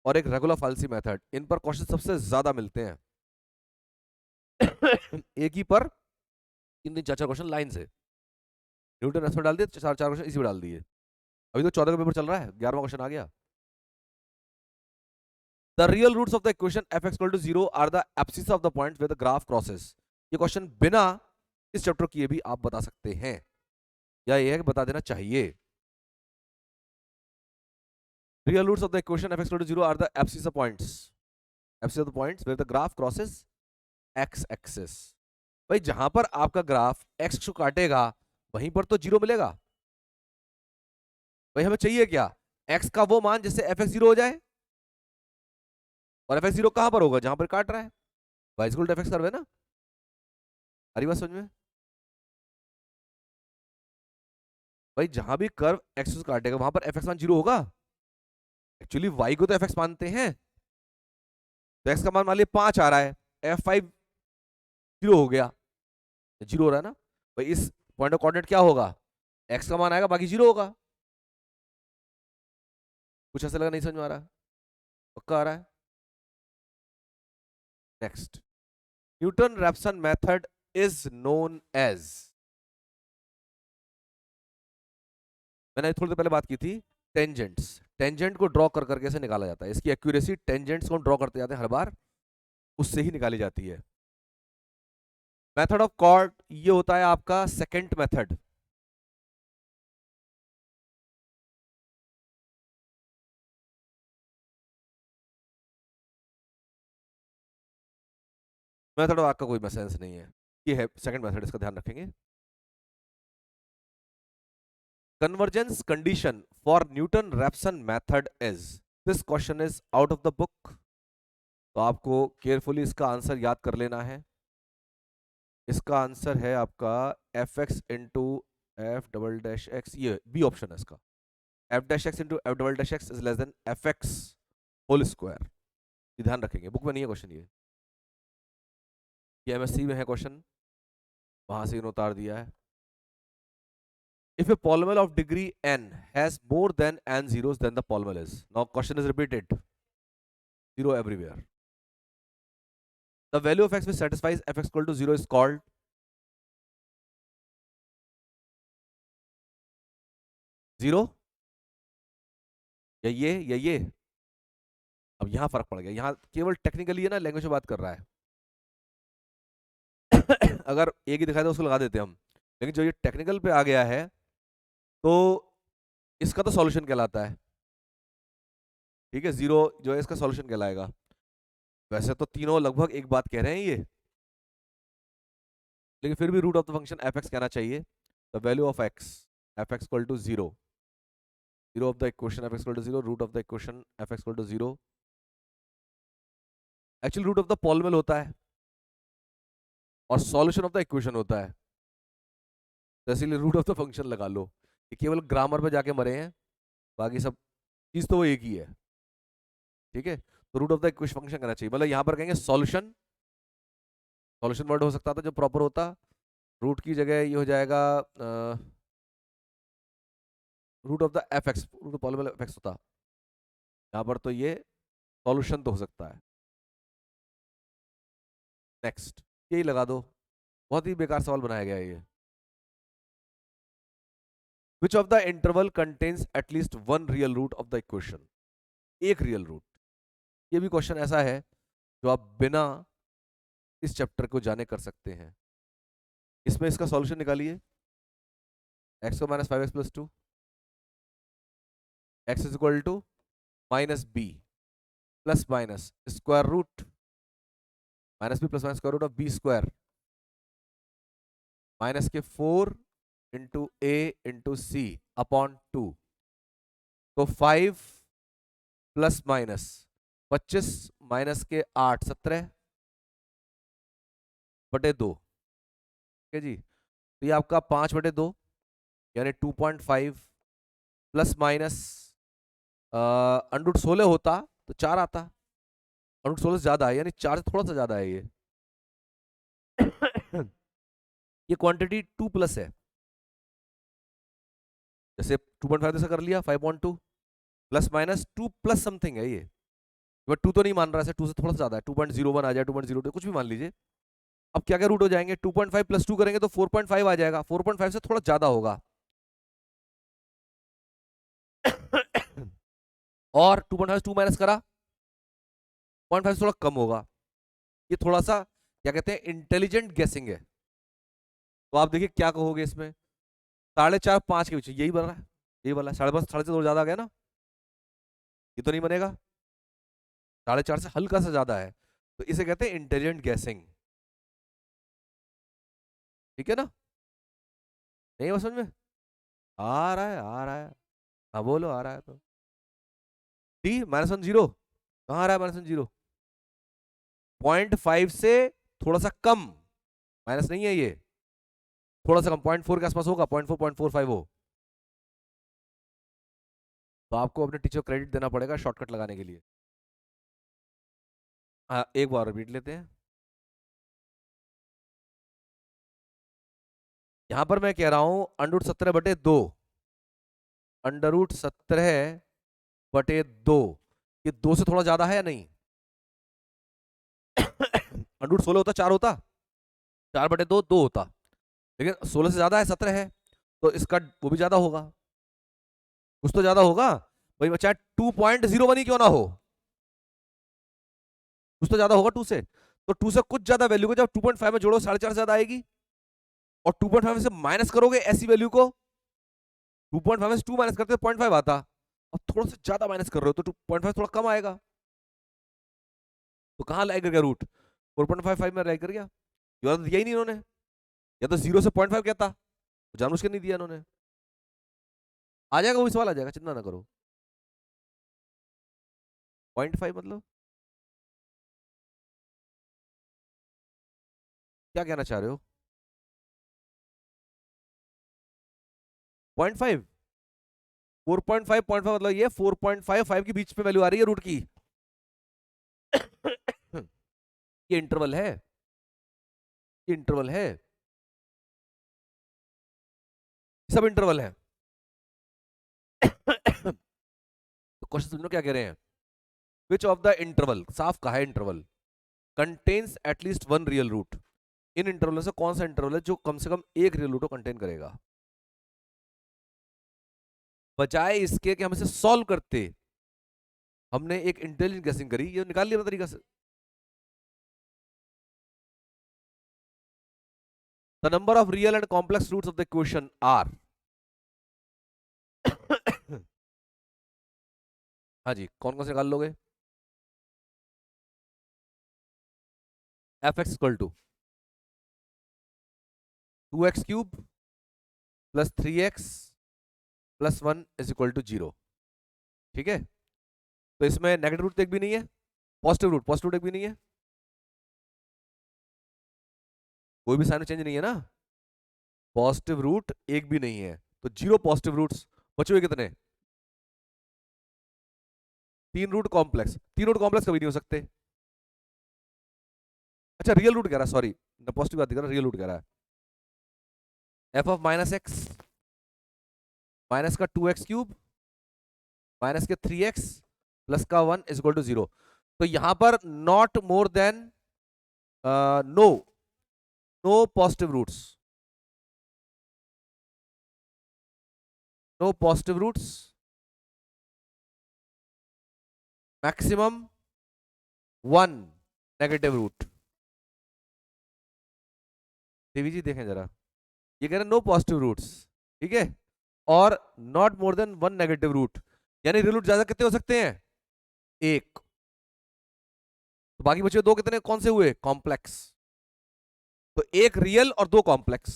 और एक रेगुलर फाल्सी मेथड, इन पर क्वेश्चन सबसे ज्यादा मिलते हैं। एक ही पर 3 3 4 4 क्वेश्चन लाइन से, न्यूटन रेफसन डाल दिए, 4 4 क्वेश्चन इसी में डाल दिए। अभी तो 14 का पेपर चल रहा है, 11वां क्वेश्चन आ गया। The real roots of the equation f(x) equal to 0 are the abscissa of the points where the graph crosses। ये क्वेश्चन बिना इस चैप्टर किए भी आप बता सकते हैं, या ये है कि बता देना चाहिए। Real roots of the equation f(x) equal to 0 are the abscissa points, abscissa of the points where the graph crosses x axis। भाई जहां पर आपका ग्राफ x को काटेगा वहीं पर तो 0 मिलेगा। भाई हमें चाहिए क्या, x का वो मान जिससे f(x) 0 हो जाए, और f(x) 0 कहां पर होगा, जहां पर काट रहा है, y equal to f(x) curve है ना। अरे बात समझ में, भाई जहां भी कर्व x को काटेगा वहां पर f(x) मान 0 होगा। एक्चुअली y को तो f(x) मानते हैं, तो x का मान मान लिया 5 आ रहा है, f(5) 0 हो गया, 0 हो रहा है ना। भाई इस पॉइंट ऑफ कोऑर्डिनेट क्या होगा, x का मान आएगा बाकी 0 होगा। कुछ ऐसा लगा नहीं समझ में आ रहा, पक्का आ रहा है। Next, Newton Raphson method is known as, मैंने थोड़ी देर पहले बात की थी, टेंजेंट्स। टेंजेंट को ड्रॉ कर करके से निकाला जाता है, इसकी एक्यूरेसी टेंजेंट्स को ड्रॉ करते जाते हैं हर बार, उससे ही निकाली जाती है। मेथड ऑफ कॉर्ड ये होता है आपका second method. Method of arc का कोई सेंस नहीं है, ये है सेकंड मेथड, इसका ध्यान रखेंगे। Convergence condition for Newton-Raphson method is, this question is out of the book, तो आपको केयरफुली इसका आंसर याद कर लेना है। इसका आंसर है आपका f(x) into F double dash X, ये बी ऑप्शन है इसका, f'(x) into F double dash X is less than f(x) whole square. ये ध्यान रखेंगे, बुक में नहीं है क्वेश्चन, ये एमएससी में है क्वेश्चन, वहां से इन्होंने उतार दिया है। If a polynomial of degree n has more than n zeros, then the polynomial is, now question is repeated, 0 everywhere. The value of x which satisfies f(x) equal to 0 is called, zero या ये। अब यहां फर्क पड़ गया, यहां केवल technically है ना, लैंग्वेज में बात कर रहा है। अगर एक ही दिखाई दे उसको लगा देते हम, लेकिन जो ये टेक्निकल पे आ गया है तो इसका तो सॉल्यूशन कहलाता है। ठीक है, जीरो जो है इसका सॉल्यूशन कहलाएगा। वैसे तो तीनों लगभग एक बात कह रहे हैं ये, लेकिन फिर भी root of the function f(x) कहना चाहिए। The value of x f(x) equal to 0, zero of the equation f(x) equal to 0, root of the equation f(x) equal to 0 actually root of the polynomial होता है और solution of the equation होता है, तो इसीलिए root of the function लगा लो। ये केवल ग्रामर पे जाके मरे हैं, बाकी सब चीज तो वो एक ही है। ठीक है, तो root of the equation function करना चाहिए, मतलब यहां पर कहेंगे सॉल्यूशन, सॉल्यूशन वर्ड हो सकता था जो प्रॉपर होता, रूट की जगह ये हो जाएगा root of the f(x), root of polynomial f(x) होता, यहां पर तो ये सॉल्यूशन तो हो सकता है। नेक्स्ट, यही लगा दो, बहुत ही बेकार सवाल बनाया गया है ये। Which of the interval contains at least one real root of the equation? एक रियल रूट, ये भी क्वेश्चन ऐसा है जो आप बिना इस चैप्टर को जाने कर सकते हैं। इसमें इसका सॉल्यूशन निकालिए। एक्स को minus 5x plus 2, X is equal to minus B plus minus square root minus B plus minus square root of B square minus के 4 into A into C upon 2। तो 5 प्लस माइनस 25 माइनस के 8 17 बटे 2। ठीक है जी, तो ये आपका 5 बटे 2 यानी 2.5 प्लस माइनस अंडरूट 16 होता तो 4 आता, अंडरूट 16 से ज्यादा है यानी 4 से थोड़ा सा ज्यादा है ये। ये क्वांटिटी 2 प्लस है, जैसे 2.5 जैसा कर लिया 5.2 प्लस माइनस 2 प्लस समथिंग है ये, बट 2 तो नहीं मान रहा है, 2 से थोड़ा सा ज्यादा है, 2.01 आ जाए 2.02 कुछ भी मान लीजिए। अब क्या क्या रूट हो जाएंगे, 2.5 प्लस 2 करेंगे तो 4.5 आ जाएगा, 4.5 से थोड़ा ज्यादा होगा। और 2.5 2 माइनस करा 0.5 से थोड़ा कम होगा। ये थोड़ा सा क्या कहते हैं इंटेलिजेंट गेसिंग है। तो आप देखिए क्या कहोगे इसमें, 4.5 5 के बीच यही बन रहा है, यही वाला 5.5 से थोड़ा ज्यादा आ गया ना, ये तो नहीं बनेगा, 4.5 से हल्का सा ज्यादा है, तो इसे कहते हैं इंटेलिजेंट गैसिंग। ठीक है ना, नहीं वो समझ में आ रहा है, आ रहा है, हाँ बोलो आ रहा है तो। डी -1 0 कहाँ आ रहा है, -1 0 0.5 से थोड़ा सा कम, माइनस नहीं है ये, थोड़ा सा कम 0.4 के आसपास होगा, 0.4 0.45 हो, तो आपको अपने टीचर को क्रेडिट देना पड़ेगा शॉर्टकट लगाने के लिए। हाँ एक बार रिपीट लेते हैं। यहां पर मैं कह रहा हूं √17/2, √17/2, ये 2 से थोड़ा ज्यादा है या नहीं? √16 होता 4 होता, 4/2 2 होता, लेकिन 16 से ज्यादा है 17 है, तो इसका वो भी ज्यादा होगा, कुछ तो ज्यादा होगा भाई, चाहे 2.01 ही क्यों ना हो, कुछ तो ज्यादा होगा 2 से। तो 2 से कुछ ज्यादा वैल्यू को जब 2.5 में जोड़ो 4.5 ज्यादा आएगी, और 2.5 से माइनस करोगे ऐसी वैल्यू को, 2.5 से 2 माइनस करते 0.5 आता, अब थोड़ा सा ज्यादा माइनस कर रहे हो तो 2.5 थोड़ा कम आएगा, तो कहां लाई कर गया रूट, 4.55 में लाई कर गया। ये तो दिया ही नहीं इन्होंने, या तो 0 से 0.5 कहता, जानबूझ के नहीं दिया इन्होंने। आ जाएगा वो सवाल, आ जाएगा चिंता ना करो। 0.5 मतलब क्या कहना चाह रहे हो? 0.5 4.5 0.5 मतलब ये 4.55 के बीच में वैल्यू आ रही है रूट की। ये इंटरवल है, ये इंटरवल है, सब इंटरवल है। तो क्वेश्चन समझो क्या कह रहे हैं, विच ऑफ द इंटरवल, साफ कहा है interval, contains at least one real root, इन इंटरवल से कौन सा इंटरवल है जो कम से कम एक रियल रूट को कंटेन करेगा। बजाय इसके कि हम इसे सॉल्व करते, हमने एक इंटेलिजेंट गेसिंग करी, ये निकाल लिया तरीका से। The number of real and complex roots of the equation are. हाँ जी, कौन कौन से निकाल लोगे? F X equal to 2x³ plus 3x plus 1 is equal to 0। ठीक है, तो इसमें नेगेटिव रूट एक भी नहीं है, पॉजिटिव रूट एक भी नहीं है, कोई भी साइन चेंज नहीं है ना, पॉजिटिव रूट एक भी नहीं है, तो 0 पॉजिटिव रूट्स बचे हुए कितने, 3 रूट कॉम्प्लेक्स, 3 रूट कॉम्प्लेक्स कभी नहीं हो सकते। अच्छा रियल रूट कह रहा है, सॉरी पॉजिटिव बात कर रहा, रियल रूट कह रहा है, एफ ऑफ -x माइनस का 2x³ माइनस के 3x प्लस का 1 इज इक्वल टू 0। तो यहां पर not more than no no positive roots, no positive roots, maximum 1 negative root. Devi ji देखें जरा, ये कह रहे नो पॉजिटिव रूट्स, ठीक है, और not more than one negative root, यानी रियल रूट ज्यादा कितने हो सकते हैं, एक। तो बाकी बचे दो कितने, कौन से हुए, कॉम्प्लेक्स। तो एक रियल और दो कॉम्प्लेक्स।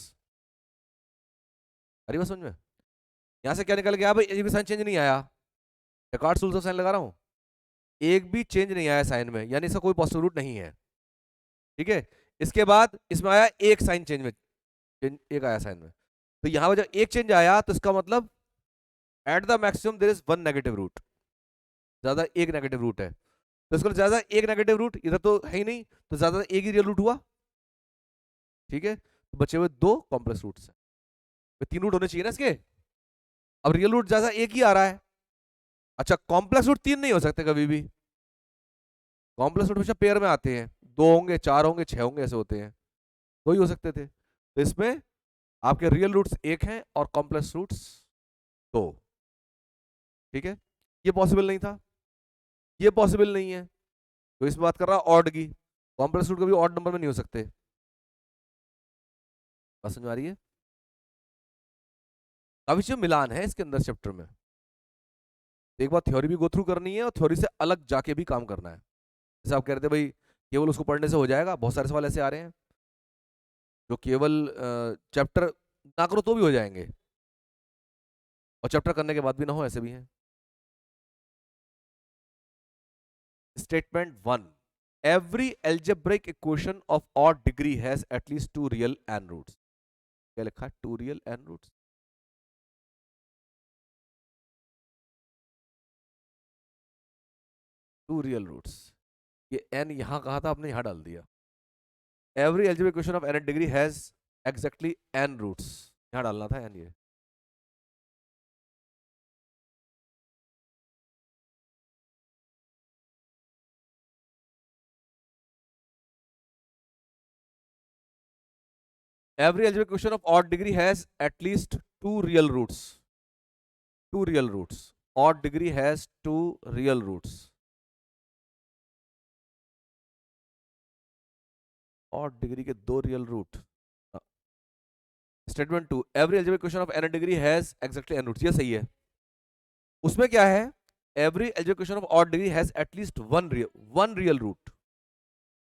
अरे बात समझ में, यहां से क्या निकल गया भाई, एक भी साइन चेंज नहीं आया, डेकार्ट्स रूल से साइन लगा रहा हूं, एक भी चेंज नहीं आया साइन में, यानी इसका कोई पॉजिटिव रूट नहीं है, ठीक है। इसके बाद इसमें आया एक साइन चेंज में, एक आया साइन में, तो यहां पर जब एक चेंज आया तो इसका मतलब at the maximum there is one negative root, ज्यादा एक नेगेटिव रूट है, तो इसको ज्यादा एक नेगेटिव रूट इधर तो है ही नहीं, तो ज्यादा एक ही रियल रूट हुआ, ठीक है। तो बचे हुए दो कॉम्प्लेक्स रूट्स हैं, तो तीन रूट होने चाहिए ना इसके, अब रियल रूट ज्यादा एक ही आ रहा है। अच्छा, कॉम्प्लेक्स रूट तीन नहीं हो सकते कभी भी, कॉम्प्लेक्स रूट हमेशा पेयर में आते हैं, दो होंगे, चार होंगे, छह होंगे, ऐसे होते हैं, दो ही हो सकते थे, तो इसमें आपके रियल रूट्स एक हैं और कॉम्प्लेक्स रूट्स दो, ठीक है। ये पॉसिबल नहीं था, ये पॉसिबल नहीं है, तो इसमें बात कर रहा ऑड की, कॉम्प्लेक्स रूट कभी ऑड नंबर में नहीं हो सकते, बात समझ आ रही है। काफी चीज मिलान है इसके अंदर चैप्टर में, एक बार थ्योरी भी गो थ्रू करनी है और थ्योरी से अलग जाके भी काम करना है। जैसे आप कह रहे थे भाई केवल उसको पढ़ने से हो जाएगा, बहुत सारे सवाल ऐसे आ रहे हैं जो केवल चैप्टर ना करो तो भी हो जाएंगे, और चैप्टर करने के बाद भी ना हो, ऐसे भी हैं। Statement one, every algebraic equation of odd degree has at least two real and roots. क्या लिखा है, two real and roots, two real roots, ये एन यहां कहा था आपने, यहां डाल दिया। Every algebraic equation of N degree has exactly N roots, यहां डालना था एन, ये every algebraic equation of odd degree has at least two real roots, two real roots, odd degree has two real roots, odd degree के दो real root। Statement two, every algebraic equation of n degree has exactly n roots, ये सही है। उसमें क्या है, every algebraic equation of odd degree has at least one real root,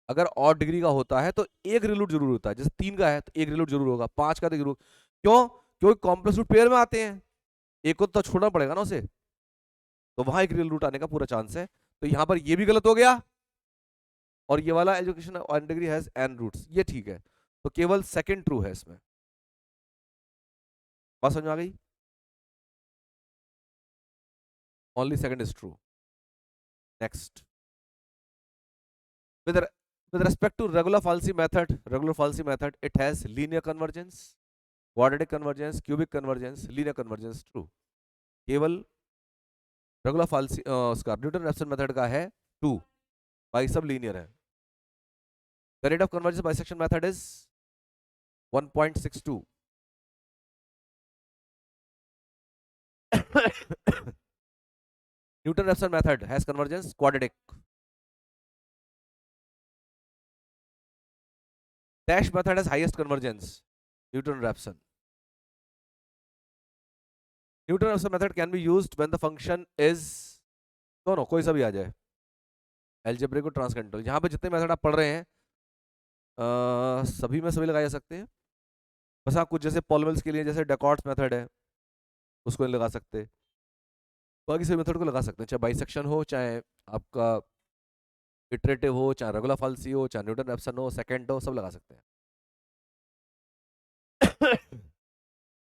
अगर odd degree का होता है तो एक रियल रूट जरूर होता है, जैसे तीन का है तो एक रियल रूट जरूर होगा, पांच का तो जरूर, क्यों, क्योंकि कॉम्प्लेक्स रूट पेयर में आते हैं, एक को तो छोड़ना पड़ेगा ना उसे, तो वहां एक रियल रूट आने का पूरा चांस है, तो यहां पर ये भी गलत हो गया, और ये वाला equation on degree has N roots, ये ठीक है, तो केवल सेकंड ट्रू है इसमें, बात समझ में आ गई, only second is true. Next, with re- with respect to regular falsi method, it has linear convergence, quadratic convergence, cubic convergence, linear convergence, true। केवल रेगुलर फाल्सी उसका न्यूटन रेफसन मेथड का है टू, बाकी सब लीनियर है। The rate of convergence bisection method is 1.62। Newton Raphson method has convergence quadratic. Dash method has highest convergence, Newton Raphson. Newton Raphson method can be used when the function is, दोनों कोई सा भी आ जाए, algebraic और ट्रांसकेंडल, यहाँ पे जितने method आप पढ़ रहे हैं सभी में सभी लगाए जा सकते हैं, बस आप कुछ जैसे पॉलिनॉमियल्स के लिए जैसे डेकॉर्ट्स मेथड है उसको नहीं लगा सकते, बाकी सभी मेथड को लगा सकते हैं, चाहे बाइसेक्शन हो, चाहे आपका इटरेटिव हो, चाहे रेगुलर फाल्सी हो, चाहे न्यूटन रेफसन हो, सेकंड हो, सब लगा सकते हैं।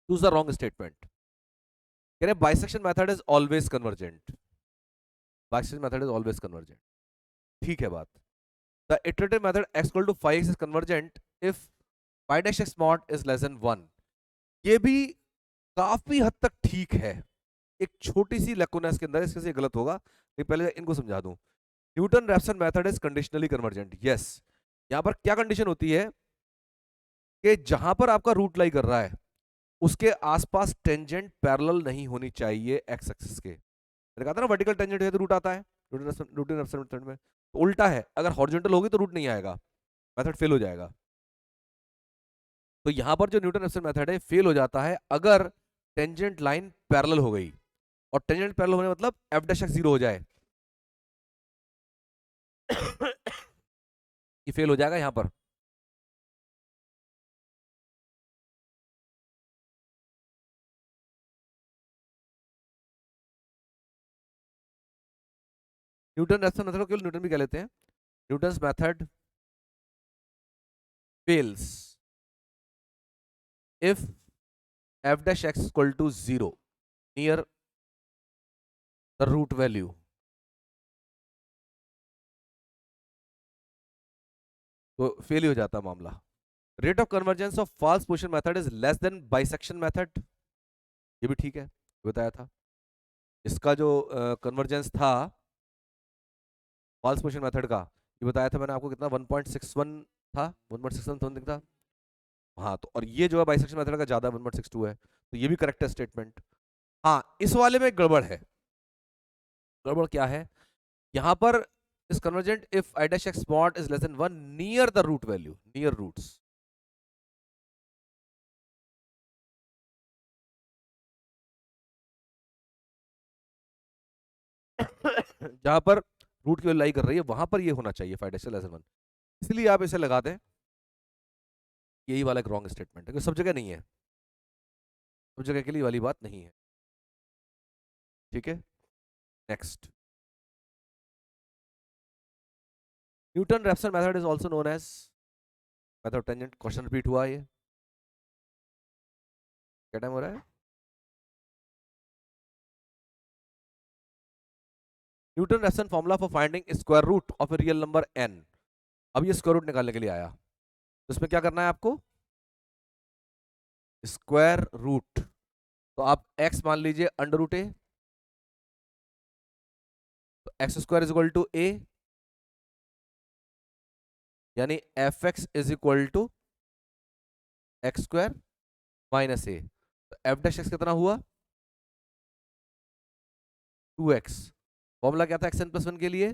चूज द रॉन्ग स्टेटमेंट, कह रहे bisection method is always convergent, bisection method is always convergent, ठीक है बात। The iterative method x equal to 5 is convergent if y dash x mod is less than 1, ये भी काफी हद तक ठीक है, एक छोटी सी लैकुना के अंदर, इसके से गलत होगा, लेकिन पहले इनको समझा दूं। Newton Raphson method is conditionally convergent, yes. यहां पर क्या कंडीशन होती है कि जहां पर आपका रूट लाई कर रहा है उसके आसपास टेंजेंट पैरेलल नहीं होनी चाहिए एक्स एक्सिस के, मैंने कहा था ना वर्टिकल टेंजेंट है तो रूट आता है न्यूटन रेफसन मेथड में, तो उल्टा है, अगर हॉरिजॉन्टल होगी तो रूट नहीं आएगा, मेथड फेल हो जाएगा। तो यहां पर जो न्यूटन रेफसन मेथड है फेल हो जाता है अगर टेंजेंट लाइन पैरेलल हो गई, और टेंजेंट पैरेलल होने मतलब एफ डैश एक्स जीरो हो जाए। ये फेल हो जाएगा यहां पर। न्यूटन रेफसन मेथड को केवल न्यूटन भी कह लेते हैं। Newton method fails if F dash X equal to zero near the root value. तो फेल ही हो जाता मामला। Rate of convergence of false position method is less than bisection method. ये भी ठीक है, बताया था। इसका जो कन्वर्जेंस था फॉल्स पोजीशन मेथड का, ये बताया था मैंने आपको, कितना 1.61 था, 1.61 समथिंग था। हाँ, तो और ये जो है बाइसेक्शन मेथड का ज्यादा 1.62 है, तो ये भी करेक्ट है स्टेटमेंट। हाँ, इस वाले में गड़बड़ है। गड़बड़ क्या है यहां पर, is convergent if I dash X mod is less than 1 near the root value, near roots. जहां पर रूट की वैल्यू लाई कर रही है वहां पर ये होना चाहिए फाइव डैश लेस देन 1। इसलिए आप इसे लगा दें, यही वाला एक रॉन्ग स्टेटमेंट है, सब जगह नहीं है, सब जगह के लिए वाली बात नहीं है। ठीक है, next. Newton Raphson method is also known as method of tangent. Question repeat हुआ ये, क्या टाइम हो रहा है? Newton Raphson formula for finding square root of a real number n। अब ये स्क्वायर रूट निकालने के लिए आया, तो इसमें क्या करना है आपको, स्क्वायर रूट। तो आप x मान लीजिए अंडर रूट ए, तो x square is equal to a, यानी f x is equal to x square minus a. तो एफ डैश एक्स कितना हुआ, 2x। फॉर्मूला क्या था एक्स एन प्लस वन के लिए,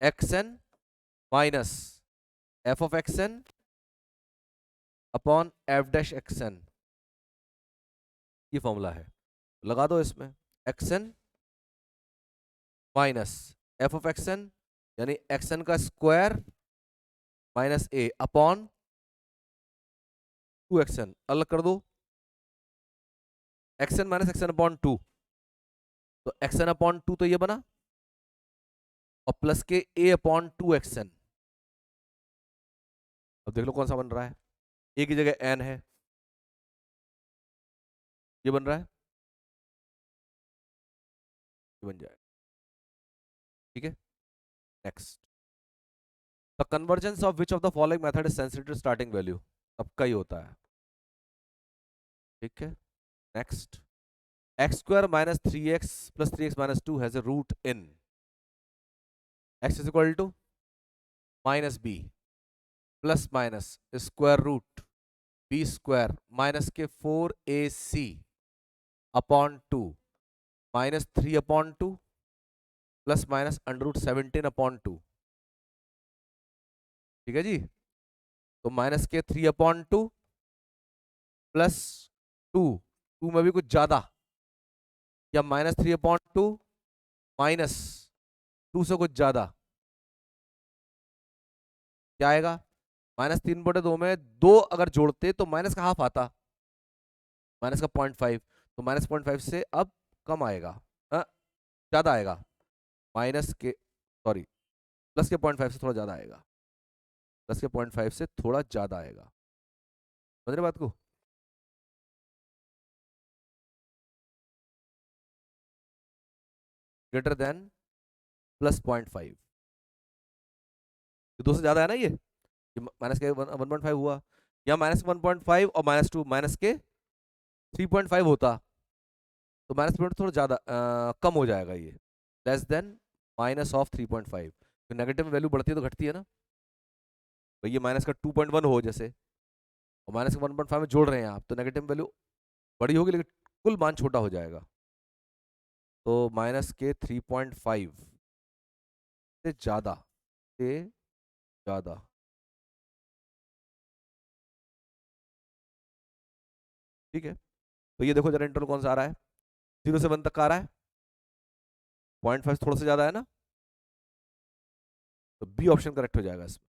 X N minus F of X N upon F dash X N. ये formula है, लगा दो इसमें, X N minus F of X N, यानी एक्स एन का square minus A upon 2xn। अलग कर दो, X N minus X N upon 2, तो एक्स एन अपॉन 2 तो ये बना, और प्लस के ए अपॉन 2xn। अब देख लो कौन सा बन रहा है, ए की जगह एन है, ये बन रहा है, ये बन जाए। ठीक है, next. The convergence of which of the following method is sensitive starting value. सबका ही होता है। ठीक है, next. X square minus three X plus three X minus two has a root in X is equal to minus B plus minus square root B square minus के 4ac upon 2 minus 3 upon 2 plus minus under root 17 upon 2। ठीक है जी, तो minus के 3 upon 2 plus 2, 2 में भी कुछ ज्यादा, या माइनस 3 अपॉन 2 माइनस 2 से कुछ ज्यादा, क्या आएगा, -3/2 में 2 अगर जोड़ते तो माइनस का हाफ आता, माइनस का 0.5, तो -0.5 से अब कम आएगा, ज्यादा आएगा, माइनस के, सॉरी, प्लस के 0.5 से थोड़ा ज्यादा आएगा, प्लस के 0.5 से थोड़ा ज्यादा आएगा। समझ रहे बात को? ग्रेटर देन प्लस 0.5, ये 2 से ज्यादा है ना, ये माइनस के 1.5 हुआ, या माइनस 1.5 और माइनस 2 माइनस के 3.5 होता, तो माइनस पॉइंट थोड़ा ज्यादा कम हो जाएगा ये, लेस देन माइनस ऑफ 3.5। तो नेगेटिव में वैल्यू बढ़ती है तो घटती है ना, भाई ये माइनस का 2.1 हो जैसे, और माइनस का 1.5 में जोड़ रहे हैं आप, तो नेगेटिव वैल्यू बड़ी होगी लेकिन कुल मान छोटा हो जाएगा। तो माइनस के 3.5 से ज्यादा, से ज्यादा, ठीक है, तो ये देखो जरा इंटरवल कौन सा आ रहा है, 0 से 1 तक का आ रहा है, 0.5 थोड़ा सा ज्यादा है ना, तो बी ऑप्शन करेक्ट हो जाएगा इसमें।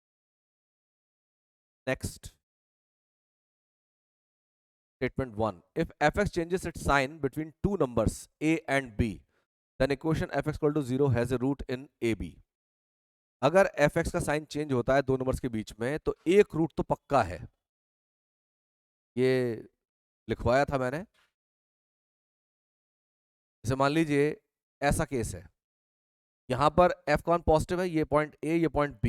Next statement 1, if fx changes its sign between two numbers a and b, then equation fx equal to 0 has a root in ab। अगर fx का साइन चेंज होता है दो नंबर्स के बीच में तो एक रूट तो पक्का है, ये लिखवाया था मैंने। जैसे मान लीजिए ऐसा केस है, यहां पर f कौन पॉजिटिव है, ये पॉइंट a ये पॉइंट b,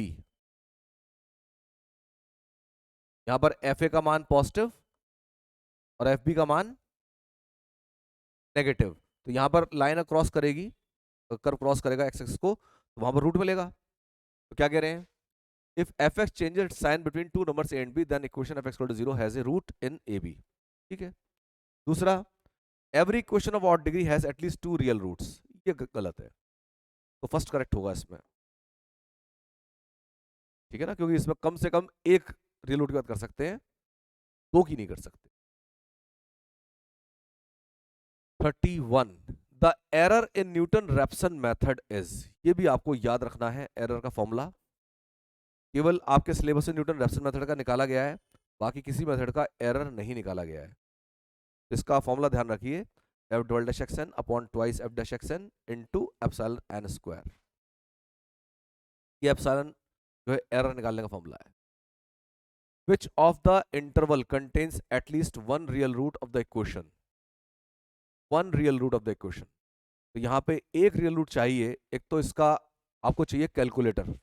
यहां पर fa का मान पॉजिटिव और fb का मान नेगेटिव, तो यहां पर लाइन क्रॉस करेगी, कर्व क्रॉस करेगा एक्स एक्सिस को, तो वहां पर रूट मिलेगा। तो क्या कह रहे हैं, if fx changes its sign between two numbers a and b then equation fx equal to 0 has a root in ab। ठीक है, दूसरा, every equation of odd degree has at least two real roots, ये गलत है, तो first correct होगा इसमें। ठीक है ना, क्योंकि इसमें कम से कम एक रियल रूट की बात कर सकते हैं, दो की नहीं कर सकते। 31, the error in Newton Raphson method is, ये भी आपको याद रखना है, एरर का फॉर्मूला केवल आपके सिलेबस में न्यूटन रैप्सन मेथड का निकाला गया है, बाकी किसी मेथड का एरर नहीं निकाला गया है। इसका फॉर्मूला ध्यान रखिए, F double dash X N upon twice F dash X N into epsilon N square, ये एप्सिलॉन जो है एरर निकालने का फॉर्मूला है। Which of the interval contains at least one real root of the equation, one real root of the equation, तो यहाँ पे एक रियल रूट चाहिए, एक तो इसका आपको चाहिए कैलकुलेटर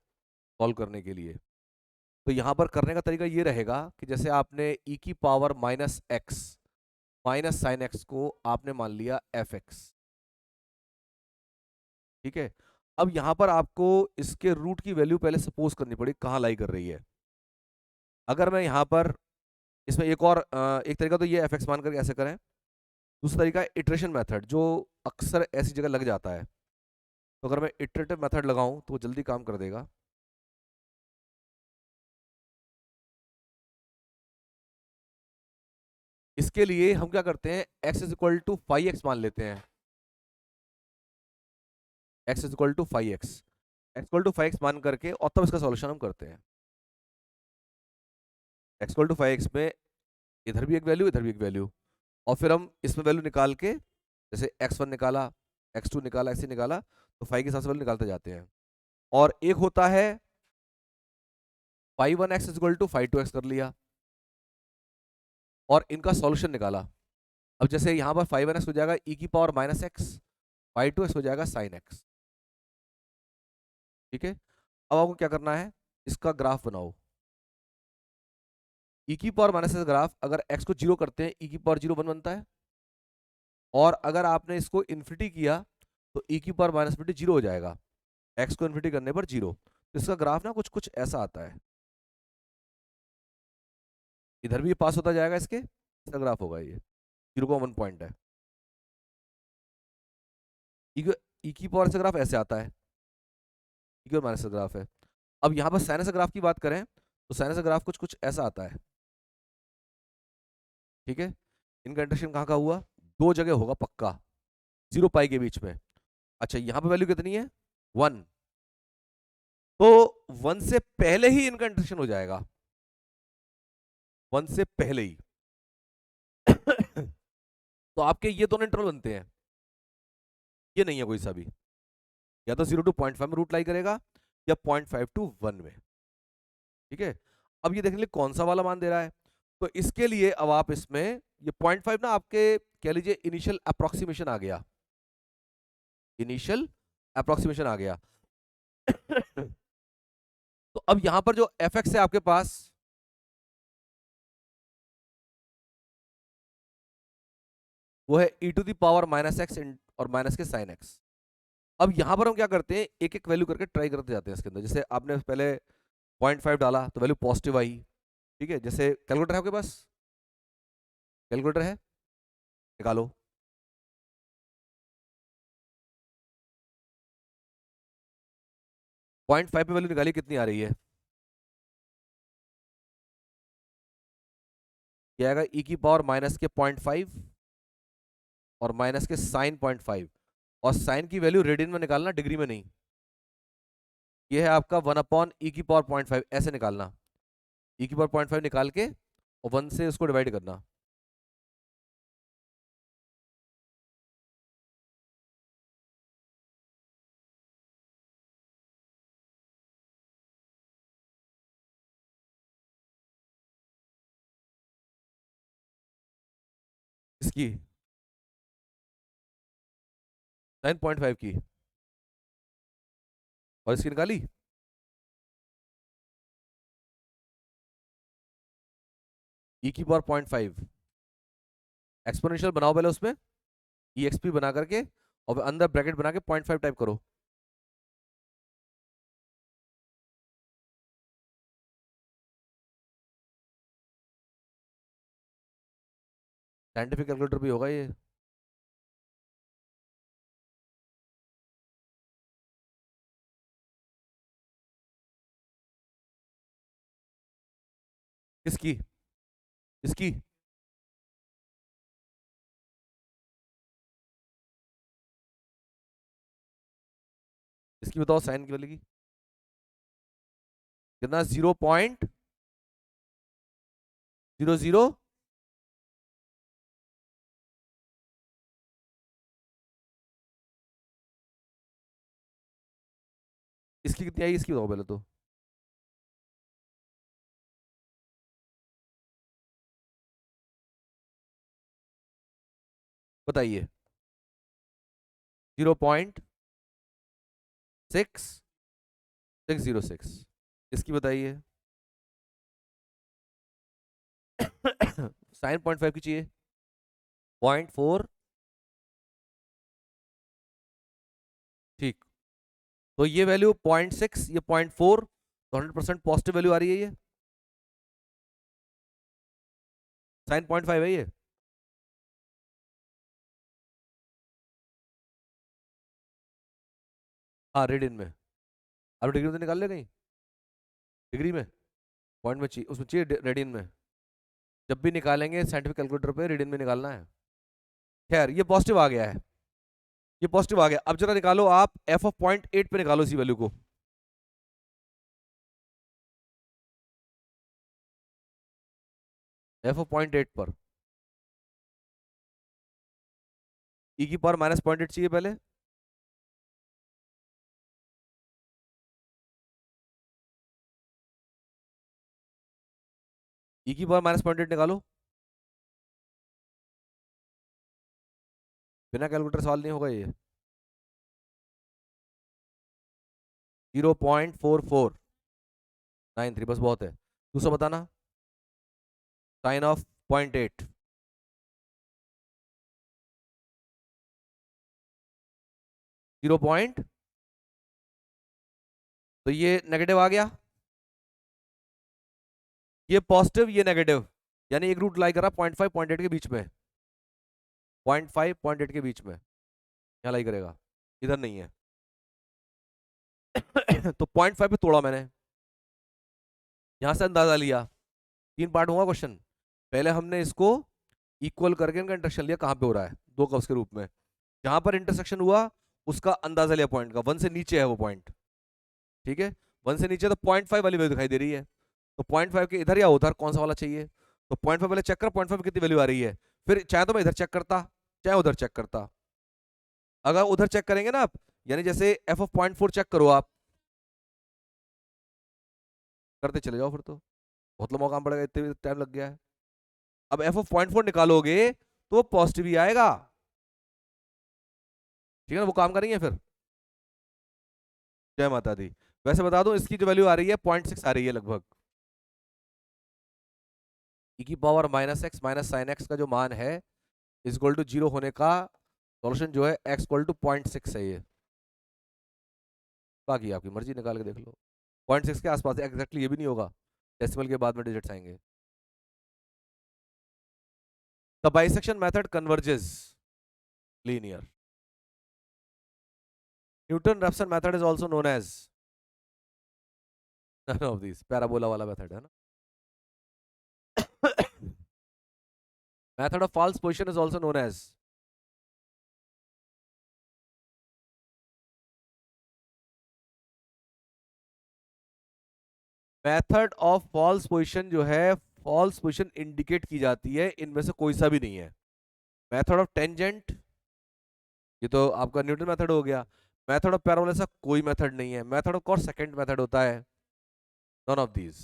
सॉल्व करने के लिए, तो यहां पर करने का तरीका ये रहेगा कि जैसे आपने e की power minus x minus sine x को आपने मान लिया एफ एक्स, ठीक है, अब यहां पर आपको इसके रूट की वैल्यू पहले सपोज करनी पड़ी कहां लाई कर रही है। अगर मैं यहां पर इसमें एक और एक तरीका तो ये एफ एक्स मान करके ऐसे करें, दूसरा तरीका इटरेशन मेथड जो अक्सर ऐसी जगह लग जाता है, तो अगर मैं इटरेटिव मेथड लगाऊं तो वो जल्दी काम कर देगा। इसके लिए हम क्या करते हैं, x is equal to 5x मान लेते हैं, x is equal to 5x, x equal to 5x मान करके और तब इसका सॉल्यूशन हम करते हैं। x इक्वल टू 5x में इधर भी एक वैल्यू इधर भी एक वैल्यू, और फिर हम इसमें वैल्यू निकाल के जैसे x1 निकाला x2 निकाला ऐसे निकाला, तो 5 के हिसाब से वैल्यू निकालते जाते हैं। और एक होता है 5(1)x is equal to 5(2)x कर लिया और इनका सॉल्यूशन निकाला। अब जैसे यहां पर 5(1)x हो जाएगा e की पावर माइनस एक्स, 5(2)x हो जाएगा साइन एक्स। ठीक है, अब आपको क्या करना है, इसका ग्राफ बनाओ, e की पावर माइनस एक्स ग्राफ, अगर x को जीरो करते हैं e की पावर 0 1 बनता है, और अगर आपने इसको इन्फिनिटी किया तो e की पावर माइनस इन्फिनिटी 0 हो जाएगा, x को इन्फिनिटी करने पर 0, तो इसका ग्राफ ना कुछ कुछ ऐसा आता है, इधर भी पास होता जाएगा इसके, इसका ग्राफ होगा ये 0,1 पॉइंट है, e की पावर से ग्राफ ऐसे आता है, e की पावर माइनस का ग्राफ है। अब यहाँ पर साइनस ग्राफ की बात करें तो साइनस ग्राफ कुछ कुछ ऐसा आता है। ठीक है, इनका इंटरसेक्शन कहाँ का हुआ, दो जगह होगा पक्का, 0 पाई के बीच में। अच्छा यहाँ पे वैल्यू कितनी है 1, तो 1 से पहले ही इनका इंटरसेक्शन हो जाएगा, 1 से पहले ही तो आपके ये दोनों इंटरवल बनते हैं, ये नहीं है कोई सा भी, या तो 0 टू 0.5 में रूट लाई करेगा या 0.5 टू 1 में। ठीक है, अब ये देखने लिए कौन सा वाला मान दे रहा है, तो इसके लिए अब आप इसमें ये 0.5 ना आपके कह लीजिए इनिशियल अप्रोक्सीमेशन आ गया, इनिशियल अप्रोक्सीमेशन आ गया तो अब यहां पर जो एफ एक्स है आपके पास, वो है e to the power minus X और माइनस के साइन एक्स। अब यहां पर हम क्या करते हैं, एक एक वैल्यू करके ट्राई करते जाते हैं इसके अंदर, जैसे आपने पहले 0.5 डाला तो वैल्यू पॉजिटिव आई। ठीक है, जैसे कैलकुलेटर है आपके पास, कैलकुलेटर है, निकालो, 0.5 पे वैल्यू निकाली, कितनी आ रही है, ये आएगा ई की पावर माइनस के 0.5 और माइनस के साइन 0.5, और साइन की वैल्यू रेडियन में निकालना, डिग्री में नहीं। ये है आपका 1/e⁻⁵, ऐसे निकालना। e⁻⁵ निकाल के और 1 से उसको डिवाइड करना। इसकी साइन 0.5 की, और इसकी निकाली। e⁻⁵, एक्सपोनेंशियल बनाओ पहले उसमें, exp बना करके, और अंदर ब्रैकेट बना के 0.5 टाइप करो। साइंटिफिक कैलकुलेटर भी होगा ये। किसकी? इसकी। इसकी बताओ साइन की वाली की कितना? 0.00। इसकी कितनी आई, इसकी बताओ पहले तो। बताइए। 0.6606। इसकी बताइए। साइन 0.5 की चाहिए। 0.4। ठीक। तो ये वैल्यू 0.6, ये 0.4, तो 100% पॉजिटिव वैल्यू आ रही है ये। साइन 0.5 है ये। हाँ रेडियन में। अब डिग्री में तो निकाल ले कहीं, डिग्री में, पॉइंट में चाहिए, उसमें चाहिए रेडियन में। जब भी निकालेंगे साइंटिफिक कैलकुलेटर पे रेडियन में निकालना है। खैर ये पॉजिटिव आ गया है, ये पॉजिटिव आ गया। अब जरा निकालो आप एफ ऑफ 0.8 पे निकालो इसी वैल्यू को। एफ ऑफ 0.8 पर ई की पावर माइनस 0.8 चाहिए पहले। ई की पावर माइनस 0.8 निकालो। बिना कैलकुलेटर सॉल्व नहीं होगा ये। 0.4493, बस बहुत है। दूसरा बताना। Sine of 0.8। 0. तो ये नेगेटिव आ गया, ये पॉजिटिव, ये नेगेटिव, यानी एक रूट लाई करा 0.5 0.8 के बीच में। 0.5 0.8 के बीच में यहाँ लाई करेगा, इधर नहीं है। तो 0.5 पे तोड़ा मैंने, यहां से अंदाजा लिया। 3 पार्ट होगा क्वेश्चन। पहले हमने इसको इक्वल करके इनका इंटरसेक्शन लिया, कहां पे हो रहा है, दो कर्व्स के रूप में। जहां पर इंटरसेक्शन हुआ उसका अंदाजा लिया पॉइंट का, 1 से नीचे है वो पॉइंट। ठीक है, 1 से नीचे, तो 0.5 वाली वैल्यू दिखाई दे रही है। तो 0.5 के इधर या उधर कौन सा वाला चाहिए, तो 0.5 पहले चेक कर, 0.5 कितनी वैल्यू आ रही है। फिर चाहे तो मैं इधर चेक करता, चाहे उधर चेक करता। अगर उधर चेक करेंगे ना आप, यानी जैसे एफ ऑफ 0.4 चेक करो आप, करते चले जाओ, फिर तो बहुत लंबा काम पड़ेगा, इतने टाइम लग गया है। अब एफ ऑफ 0.4 निकालोगे तो पॉजिटिव ही आएगा। ठीक है ना, वो काम करेंगे फिर। जय माता दी। वैसे बता दूं, इसकी जो वैल्यू आ रही है 0.6 आ रही है लगभग। ई की power minus x minus sine x का जो मान है इज इक्वल टू 0 होने का सॉल्यूशन जो है एक्स इक्वल टू 0.6 है ये। बाकी आपकी मर्जी, निकाल के देख लो। 0.6 के आसपास, एग्जैक्टली ये भी नहीं होगा, डेसिमल के बाद में डिजिट्स आएंगे। The bisection method converges linear. Newton Raphson method is also known as none of this, parabola वाला मेथड है ना। Method of false position is also known as, method of false position जो है, false position indicate की जाती है इनमें से कोई सा भी नहीं है। मेथड ऑफ टेंजेंट, ये तो आपका न्यूटन मेथड हो गया। मेथड ऑफ पैराबोला ऐसा कोई मेथड नहीं है। Method of cos second method होता है, none of these.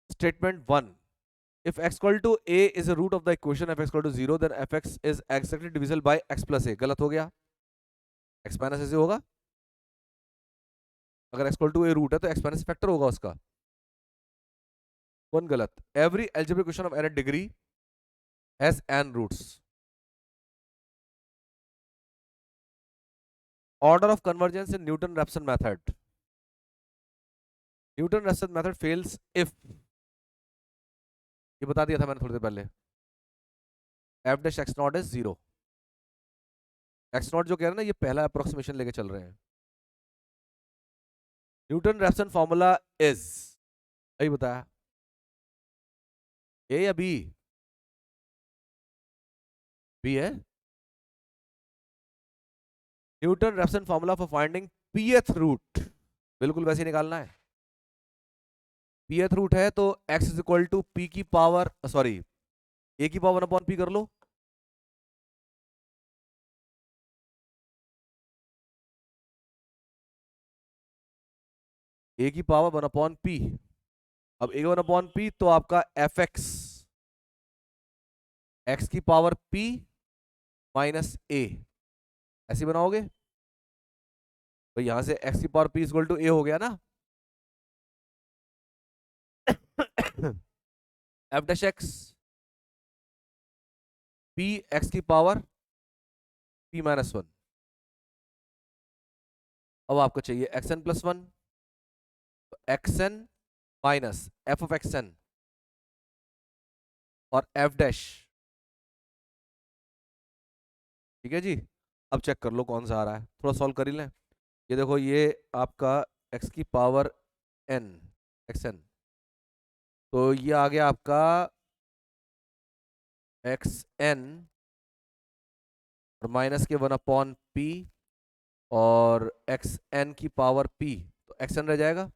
Statement 1, if x equal to a is a root of the equation f x equal to 0 then fx is exactly divisible by x plus a। गलत हो गया, x minus a से होगा। अगर x equal to a root है तो x minus factor होगा उसका। वन गलत। एवरी algebraic equation of n degree has n roots। order of convergence in Newton-Raphson method, Newton-Raphson method fails if, ये बता दिया था मैंने थोड़ी देर पहले, f dash x not is 0। x not जो कह रहे हैं ना, ये पहला अप्रोक्सीमेशन लेके चल रहे हैं। न्यूटन रैप्सन फॉर्मूला इज, यही बताया, ए या बी? बी है। Newton Raphson formula for finding pth root, बिल्कुल वैसे ही निकालना है। पीएथ रूट है तो x is equal to P की पावर, सॉरी, ए की पावर 1 अपॉन पी कर लो। ए की पावर 1 अपॉन पी। अब ए 1 अपॉन पी तो आपका एफ एक्स, एक्स की पावर पी माइनस ए, ऐसे बनाओगे तो यहां से x की पावर p इक्वल टू ए हो गया ना। F dash x P x की पावर p माइनस 1। अब आपको चाहिए xn प्लस 1, तो xn minus F of xn और f डैश, ठीक है जी। अब चेक कर लो कौन सा आ रहा है, थोड़ा सॉल्व कर ही लें। ये देखो, ये आपका x की पावर n, xn, तो ये आ गया आपका xn और माइनस के 1 अपॉन p और xn की पावर p, तो xn रह जाएगा,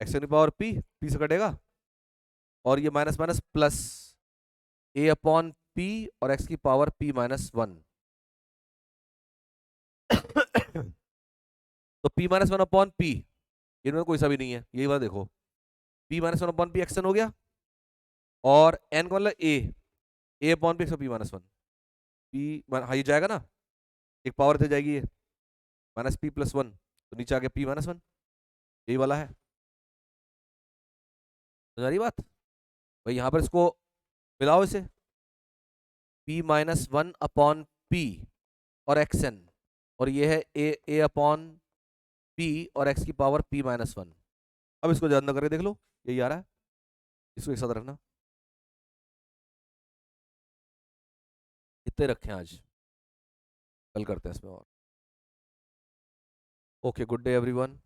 xn की पावर p से कटेगा, और ये minus minus plus a upon p और x की पावर p माइनस 1। तो p माइनस 1 अपॉन p, इनमें कोई सा भी नहीं है, यही बात देखो, p minus 1 upon p xn हो गया, और n का मतलब a upon p p minus 1, हाँ ये जाएगा ना, एक पावर दे जाएगी ये, माइनस p प्लस 1, तो नीचे आ गया p माइनस 1, यही वाला है। समझ आ रही बात भाई? यहां पर इसको मिलाओ इसे, p माइनस 1 अपॉन p और xn, और ये है a अपॉन p और x की पावर p माइनस 1। अब इसको ज्यादा करके देख लो, यही आ रहा है, इसको एक साथ रखना। इतने रखें आज, कल करते हैं इसमें और। Okay, good day everyone.